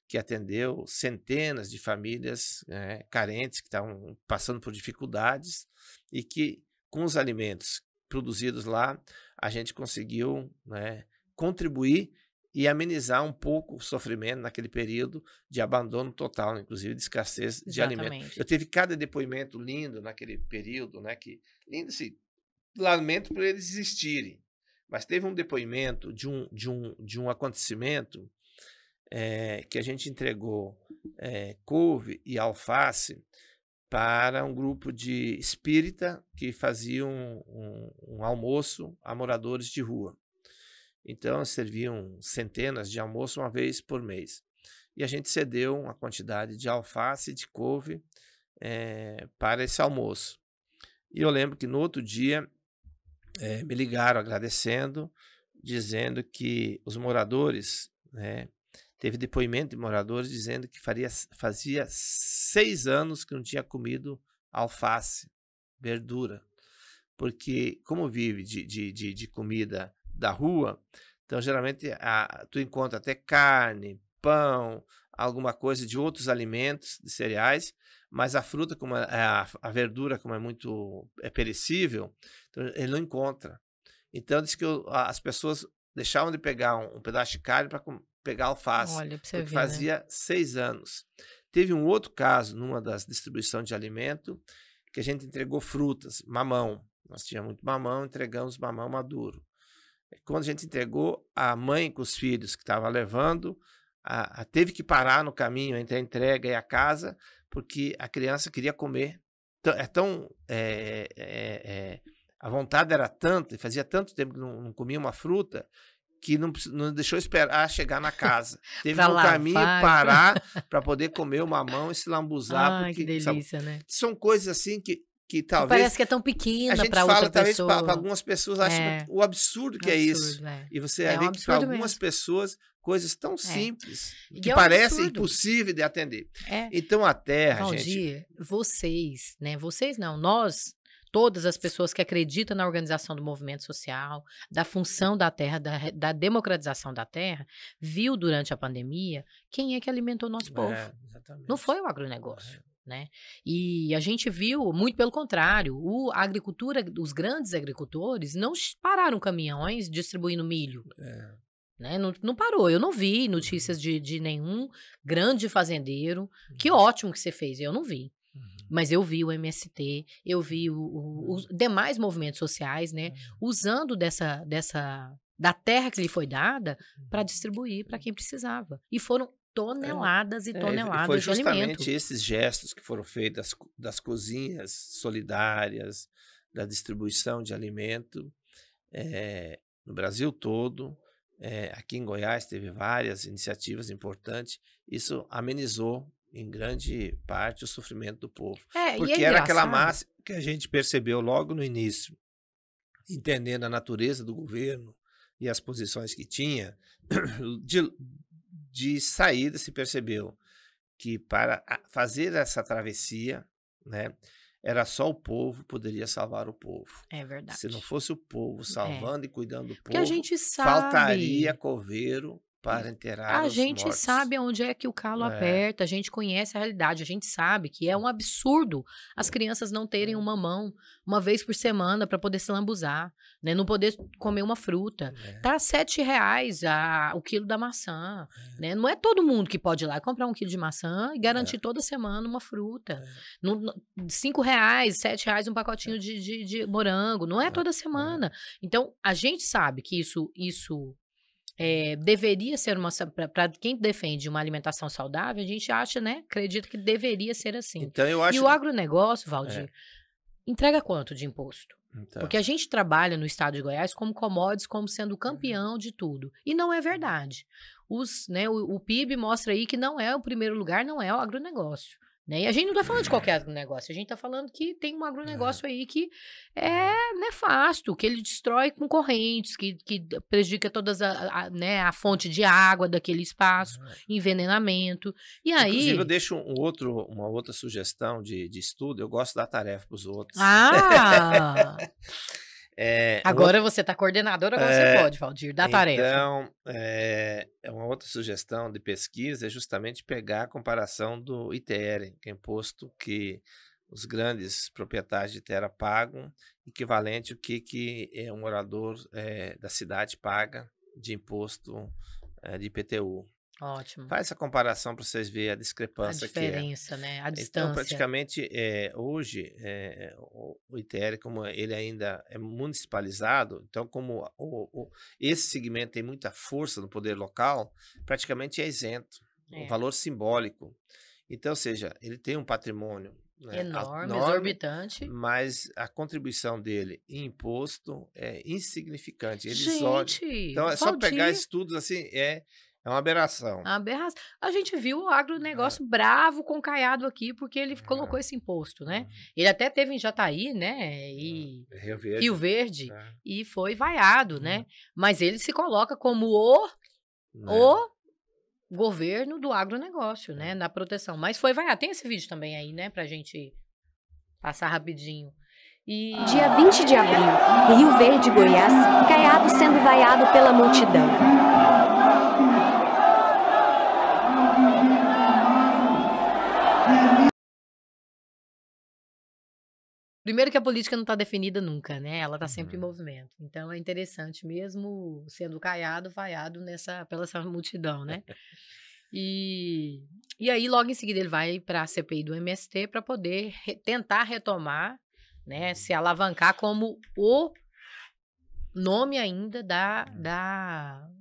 que atendeu centenas de famílias carentes que estavam passando por dificuldades e que, com os alimentos produzidos lá, a gente conseguiu, né, contribuir e amenizar um pouco o sofrimento naquele período de abandono total, inclusive de escassez de alimentos. Eu tive cada depoimento lindo naquele período, né? Lindo, assim, lamento por eles existirem, mas teve um depoimento de um acontecimento que a gente entregou couve e alface para um grupo de espírita que faziam um almoço a moradores de rua. Então, serviam centenas de almoços uma vez por mês. E a gente cedeu uma quantidade de alface e de couve para esse almoço. E eu lembro que no outro dia me ligaram agradecendo, dizendo que os moradores, teve depoimento de moradores dizendo que fazia 6 anos que não tinha comido alface, verdura. Porque, como vive de comida da rua, então geralmente tu encontra até carne, pão, alguma coisa de outros alimentos, de cereais, mas a fruta, como a verdura, como é perecível, então ele não encontra. Então diz que as pessoas deixavam de pegar um pedaço de carne para pegar alface. Olha, pra você porque ver, fazia, né, 6 anos. Teve um outro caso, numa das distribuições de alimento, que a gente entregou frutas, mamão. Nós tínhamos muito mamão, entregamos mamão maduro. Quando a gente entregou, a mãe com os filhos que estava levando, teve que parar no caminho entre a entrega e a casa, porque a criança queria comer. A vontade era tanta, e fazia tanto tempo que não comia uma fruta, que não deixou esperar chegar na casa. Teve no caminho parar para poder comer o mamão e se lambuzar. Porque, que delícia, né? São coisas assim que talvez... Parece que é tão pequena para outra talvez pessoa. Para algumas pessoas acham o absurdo que é isso. E você vai ver que para algumas pessoas, coisas tão simples, que parecem impossíveis de atender. Então a terra, Valdir, gente... vocês, né? Vocês não, nós... Todas as pessoas que acreditam na organização do movimento social, da função da terra, da democratização da terra, viu durante a pandemia quem é que alimentou o nosso povo. Não foi o agronegócio. Né? E a gente viu, muito pelo contrário, a agricultura, os grandes agricultores não pararam caminhões distribuindo milho. Né? Não parou. Eu não vi notícias de nenhum grande fazendeiro. Que ótimo que você fez, eu não vi. Mas eu vi o MST, eu vi os demais movimentos sociais, né, usando da terra que lhe foi dada para distribuir para quem precisava. E foram toneladas e toneladas de alimento. Foi justamente esses gestos que foram feitos das cozinhas solidárias, da distribuição de alimento no Brasil todo. Aqui em Goiás teve várias iniciativas importantes. Isso amenizou em grande parte o sofrimento do povo. Porque era aquela massa que a gente percebeu logo no início, entendendo a natureza do governo e as posições que tinha, de saída se percebeu que para fazer essa travessia, né, era só o povo poderia salvar o povo. É verdade. Se não fosse o povo salvando e cuidando do povo, a gente sabe. faltaria coveiro para enterrar A os gente mortos. sabe onde é que o calo aperta, a gente conhece a realidade, a gente sabe que é um absurdo as crianças não terem uma mão uma vez por semana para poder se lambuzar, né? Não poder comer uma fruta. Tá R$7 o quilo da maçã, né? Não é todo mundo que pode ir lá comprar 1 quilo de maçã e garantir toda semana uma fruta. R$5, R$7 um pacotinho de morango, não é toda semana. Então, a gente sabe que isso deveria ser para quem defende uma alimentação saudável, a gente acha, né? Acredita que deveria ser assim. Então, eu acho E o agronegócio, Valdir, entrega quanto de imposto? Então, Porque a gente trabalha no estado de Goiás como commodities, como sendo campeão de tudo. E não é verdade. O PIB mostra aí que não é o primeiro lugar, não é o agronegócio. Né? E a gente não está falando de qualquer agronegócio, a gente está falando que tem um agronegócio aí que é nefasto, que ele destrói concorrentes, que prejudica todas a fonte de água daquele espaço, envenenamento. E aí... Inclusive, eu deixo uma outra sugestão de estudo, eu gosto da tarefa para os outros. Agora você está coordenadora, agora você pode, Valdir, dá tarefa. Então, uma outra sugestão de pesquisa é justamente pegar a comparação do ITR, que é imposto que os grandes proprietários de terra pagam, equivalente ao que um morador da cidade paga de imposto de IPTU. Ótimo. Faz essa comparação para vocês verem a discrepância que é. A diferença, né? A distância. Então, praticamente, hoje, o ITR, como ele ainda é municipalizado, então, como esse segmento tem muita força no poder local, praticamente é isento. Um valor simbólico. Então, ou seja, ele tem um patrimônio enorme, exorbitante. Mas a contribuição dele em imposto é insignificante. Então, é só pegar estudos assim, é uma aberração. Uma aberração. A gente viu o agronegócio bravo com o Caiado aqui, porque ele colocou esse imposto, né? Ele até teve em Jataí, né? E Rio Verde. E foi vaiado, né? Mas ele se coloca como o governo do agronegócio, né? Na proteção. Mas foi vaiado. Tem esse vídeo também aí, né? Pra gente passar rapidinho. Dia 20 de abril, Rio Verde, Goiás, Caiado sendo vaiado pela multidão. Primeiro que a política não está definida nunca, né? Ela está sempre em movimento. Então é interessante mesmo sendo Caiado, vaiado pela essa multidão, né? E aí logo em seguida ele vai para a CPI do MST para poder tentar retomar, né? Se alavancar como o nome ainda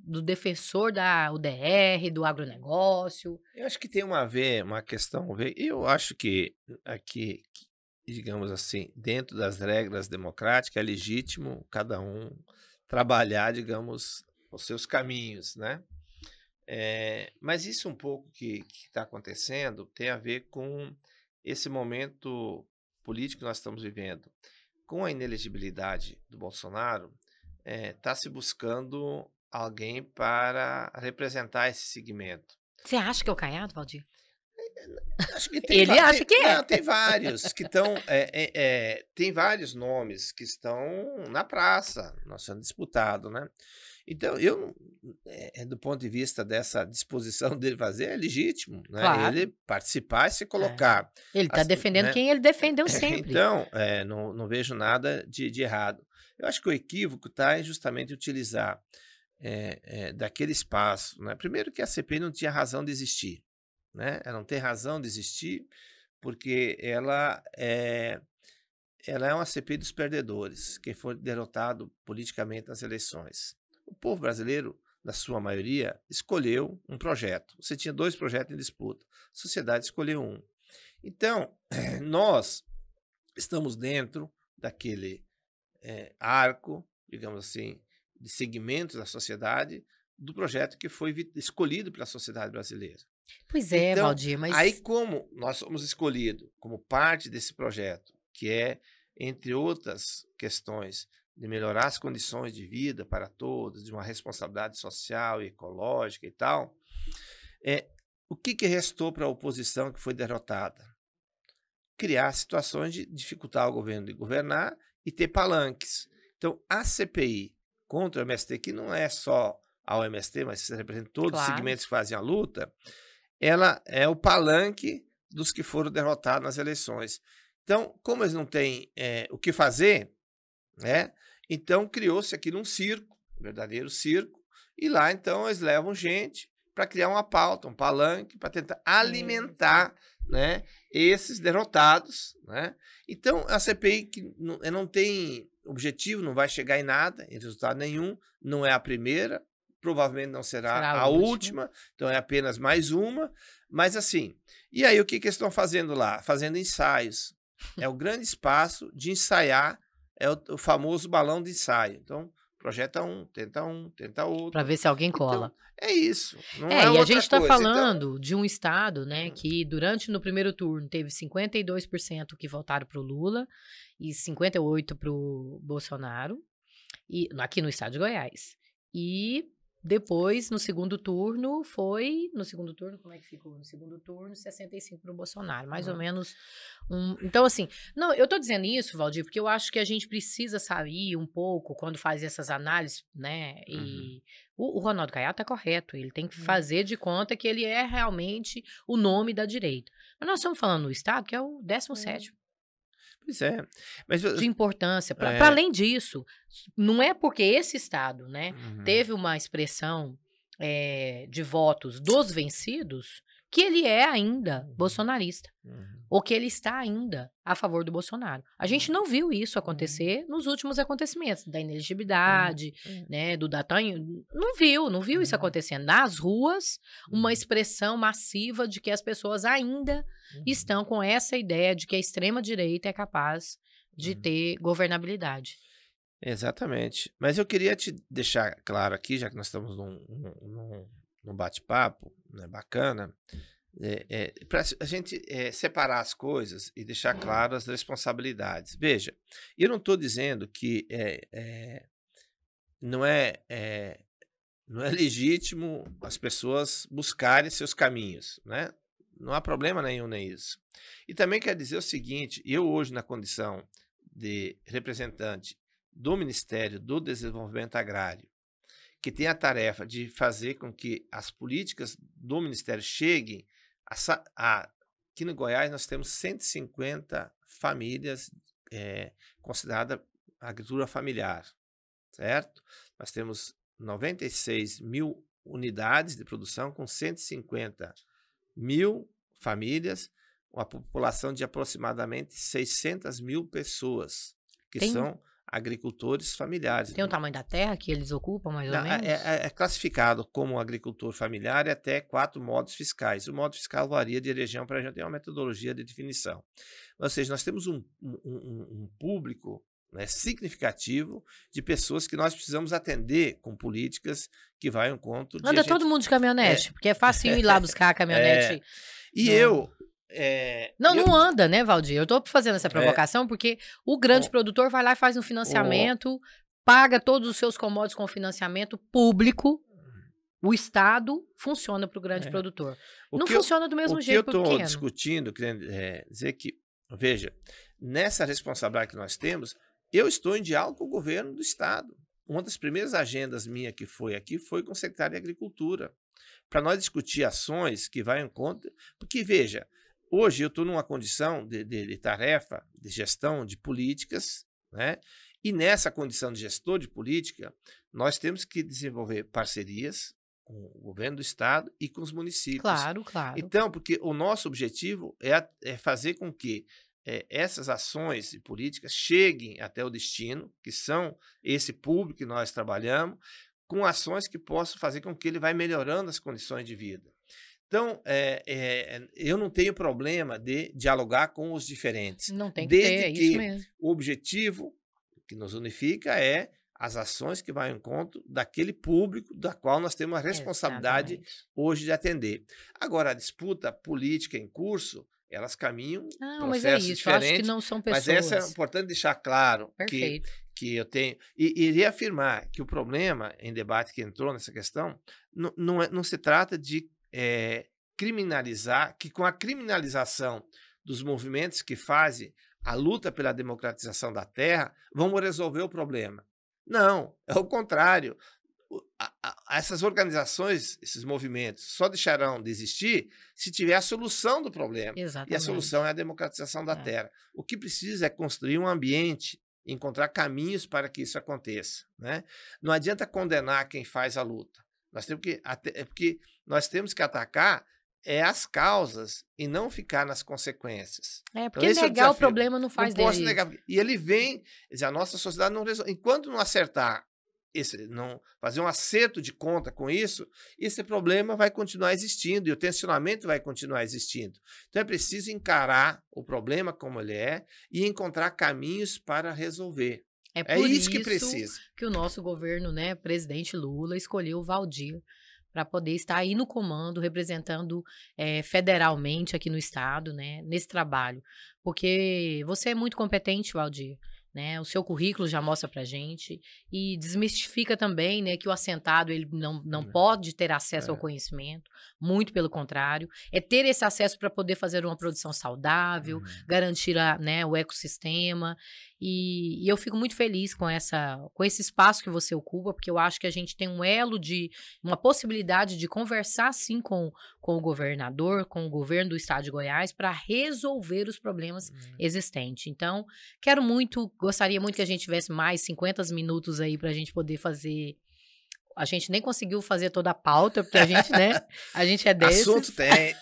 do defensor da UDR, do agronegócio. Eu acho que tem uma questão a ver. Eu acho que aqui, digamos assim, dentro das regras democráticas, é legítimo cada um trabalhar, digamos, os seus caminhos, né? Mas isso um pouco que está acontecendo tem a ver com esse momento político que nós estamos vivendo. Com a inelegibilidade do Bolsonaro, está se buscando alguém para representar esse segmento. Você acha que é o Caiado, Valdir? Acho que ele acha que é. Não, tem vários que estão. Tem vários nomes que estão na praça, nós sendo disputado, né? Então, do ponto de vista dessa disposição dele fazer, é legítimo, né? Claro. Ele participar e se colocar. Ele está defendendo, né? Quem ele defendeu sempre. Então, não vejo nada de errado. Eu acho que o equívoco está em justamente utilizar daquele espaço, né? Primeiro que a CPI não tinha razão de existir. Né? Ela não tem razão de existir porque ela é uma CPI dos perdedores, que foi derrotado politicamente nas eleições. O povo brasileiro, na sua maioria, escolheu um projeto. Você tinha 2 projetos em disputa. A sociedade escolheu um. Então, nós estamos dentro daquele arco, digamos assim, de segmentos da sociedade, do projeto que foi escolhido pela sociedade brasileira. Pois é, então, Valdir, mas... Aí, como nós somos escolhidos como parte desse projeto, que é, entre outras questões, de melhorar as condições de vida para todos, de uma responsabilidade social e ecológica e tal, o que restou para a oposição que foi derrotada? Criar situações de dificultar o governo de governar e ter palanques. Então, a CPI contra o MST, que não é só ao MST, mas representa todos os Claro. segmentos que fazem a luta, ela é o palanque dos que foram derrotados nas eleições. Então, como eles não têm o que fazer, né, então criou-se aqui um circo, um verdadeiro circo, e lá então eles levam gente para criar uma pauta, um palanque, para tentar alimentar, né, esses derrotados, né? Então, a CPI que não tem objetivo, não vai chegar em nada, em resultado nenhum, não é a primeira, provavelmente não será a última, então é apenas mais uma, mas assim, e aí o que eles estão fazendo lá? Fazendo ensaios, é o grande espaço de ensaiar, é o famoso balão de ensaio, então projeta tenta outro. Para ver se alguém cola. Então, é isso, não É, é e a outra gente está coisa. falando de um estado, né, que no primeiro turno teve 52% que votaram para o Lula e 58% para o Bolsonaro, e, aqui no estado de Goiás. E depois, no segundo turno, como é que ficou? No segundo turno, 65% para o Bolsonaro, mais ou menos. Então, assim, não, eu tô dizendo isso, Valdir, porque eu acho que a gente precisa sair um pouco quando faz essas análises, né, e o Ronaldo Caiado tá correto, ele tem que fazer de conta que ele é realmente o nome da direita. Mas nós estamos falando no estado, que é o 17º. Pois é. Mas, De importância. Para além disso, não é porque esse estado, né, teve uma expressão de votos dos vencidos que ele é ainda bolsonarista. Ou que ele está ainda a favor do Bolsonaro. A gente não viu isso acontecer nos últimos acontecimentos, da inelegibilidade, né, do Datanho. Não viu isso acontecendo. Nas ruas, uma expressão massiva de que as pessoas ainda estão com essa ideia de que a extrema-direita é capaz de ter governabilidade. Exatamente. Mas eu queria te deixar claro aqui, já que nós estamos num bate-papo, né, bacana, para a gente separar as coisas e deixar claras as responsabilidades. Veja, eu não estou dizendo que não é legítimo as pessoas buscarem seus caminhos, né? Não há problema nenhum nisso. E também quero dizer o seguinte, eu hoje na condição de representante do Ministério do Desenvolvimento Agrário, que tem a tarefa de fazer com que as políticas do Ministério cheguem aqui no Goiás nós temos 150 famílias consideradas agricultura familiar, certo? Nós temos 96 mil unidades de produção com 150 mil famílias, uma população de aproximadamente 600 mil pessoas, que são agricultores familiares. Tem o tamanho da terra que eles ocupam, mais ou menos? É classificado como agricultor familiar até 4 modos fiscais. O modo fiscal varia de região para região, tem uma metodologia de definição. Ou seja, nós temos um público, né, significativo de pessoas que nós precisamos atender com políticas que vai ao encontro de... Anda todo mundo de caminhonete, porque é fácil ir lá buscar a caminhonete. Não anda, né, Valdir? Eu tô fazendo essa provocação porque o grande produtor vai lá e faz um financiamento, paga todos os seus commodities com financiamento público, o Estado funciona para o grande produtor. Não funciona do mesmo jeito para o pequeno. O que eu estou discutindo, querendo dizer que, veja, nessa responsabilidade que nós temos, eu estou em diálogo com o governo do Estado. Uma das primeiras agendas minha que foi aqui foi com o secretário de Agricultura, para nós discutir ações que vai em conta, porque, veja, hoje eu estou numa condição de tarefa, de gestão de políticas, né? E nessa condição de gestor de política, nós temos que desenvolver parcerias com o governo do Estado e com os municípios. Claro, claro. Então, porque o nosso objetivo é fazer com que essas ações e políticas cheguem até o destino, que são esse público que nós trabalhamos, com ações que possam fazer com que ele vá melhorando as condições de vida. Então, eu não tenho problema de dialogar com os diferentes. Não tem que ter, é isso mesmo. O objetivo que nos unifica é as ações que vão ao encontro daquele público da qual nós temos a responsabilidade hoje de atender. Agora, a disputa política em curso, elas caminham processos diferentes. Eu acho que não são pessoas. Mas essa é importante deixar claro que eu tenho. E iria afirmar que o problema em debate que entrou nessa questão não se trata de criminalizar, que com a criminalização dos movimentos que fazem a luta pela democratização da terra, vamos resolver o problema. Não, é o contrário. essas organizações, esses movimentos, só deixarão de existir se tiver a solução do problema. Exatamente. E a solução é a democratização da terra. O que precisa é construir um ambiente, encontrar caminhos para que isso aconteça, né? Não adianta condenar quem faz a luta. Porque nós temos que atacar as causas e não ficar nas consequências. Porque então, negar o problema não faz dele. Não posso negar. E ele vem, a nossa sociedade não resolve. Enquanto não acertar, não fazer um acerto de conta com isso, esse problema vai continuar existindo e o tensionamento vai continuar existindo. Então é preciso encarar o problema como ele é e encontrar caminhos para resolver. É por isso que precisa. Que o nosso governo, né, presidente Lula, escolheu o Valdir para poder estar aí no comando, representando federalmente aqui no estado, né, nesse trabalho. Porque você é muito competente, Valdir. Né, o seu currículo já mostra pra gente e desmistifica também, né, que o assentado ele não pode ter acesso ao conhecimento, muito pelo contrário, é ter esse acesso para poder fazer uma produção saudável, garantir né, o ecossistema e eu fico muito feliz com esse espaço que você ocupa, porque eu acho que a gente tem um elo uma possibilidade de conversar sim com o governador, com o governo do estado de Goiás para resolver os problemas existentes. Então, gostaria muito que a gente tivesse mais 50 minutos aí para a gente poder fazer. A gente nem conseguiu fazer toda a pauta, porque a gente, né? A gente é desses. Assunto tem.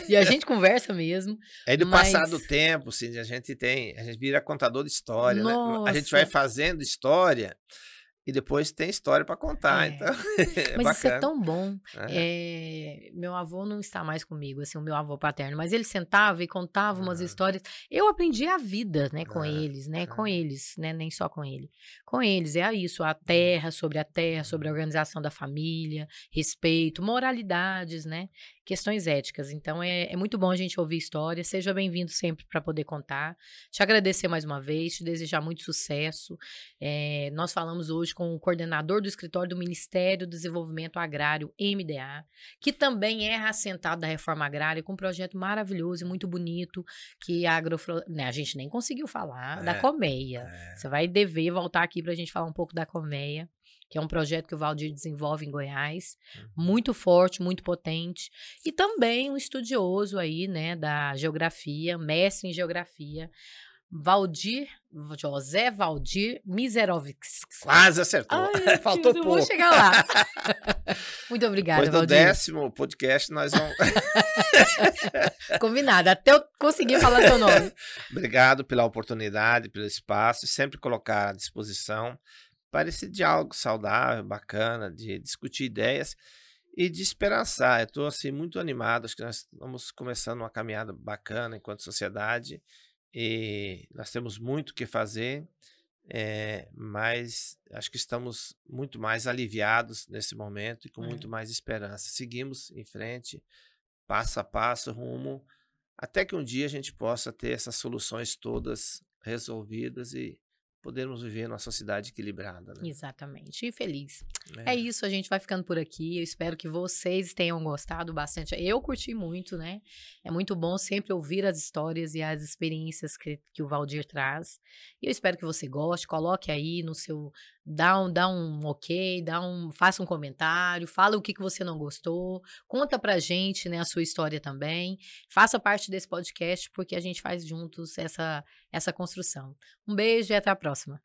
E a gente conversa mesmo. Aí do passar do tempo, assim, a gente vira contador de história, né? A gente vai fazendo história e depois tem história para contar. Então, mas bacana. Isso é tão bom. Meu avô não está mais comigo, assim, o meu avô paterno, mas ele sentava e contava umas histórias. Eu aprendi a vida, né, com eles, né, com eles, né, nem só com ele. Com eles, isso, a terra, sobre a organização da família, respeito, moralidades, né, questões éticas. Então, é muito bom a gente ouvir história. Seja bem-vindo sempre para poder contar. Te agradecer mais uma vez, te desejar muito sucesso. Nós falamos hoje com o coordenador do escritório do Ministério do Desenvolvimento Agrário, MDA, que também é assentado da reforma agrária, com um projeto maravilhoso e muito bonito, que a gente nem conseguiu falar da colmeia. Você vai dever voltar aqui para a gente falar um pouco da colmeia, que é um projeto que o Valdir desenvolve em Goiás, muito forte, muito potente, e também um estudioso aí, né, da geografia, mestre em geografia, José Valdir Miserovics. Quase acertou. Ai, faltou pouco. Vou chegar lá. Muito obrigada, Depois do Valdir. 10º podcast, nós vamos... Combinado, até eu conseguir falar seu nome. Obrigado pela oportunidade, pelo espaço, e sempre colocar à disposição para esse diálogo saudável, bacana, de discutir ideias e de esperançar. Eu estou assim, muito animado, acho que nós estamos começando uma caminhada bacana enquanto sociedade, e nós temos muito o que fazer, mas acho que estamos muito mais aliviados nesse momento e com muito mais esperança. Seguimos em frente, passo a passo, rumo, até que um dia a gente possa ter essas soluções todas resolvidas e podermos viver numa sociedade equilibrada. Né? Exatamente, e feliz. É isso, a gente vai ficando por aqui. Eu espero que vocês tenham gostado bastante. Eu curti muito, né? É muito bom sempre ouvir as histórias e as experiências que o Valdir traz. E eu espero que você goste, coloque aí no seu... Dá um ok, faça um comentário, fala o que você não gostou, conta pra gente, né, a sua história também. Faça parte desse podcast, porque a gente faz juntos essa construção. Um beijo e até a próxima.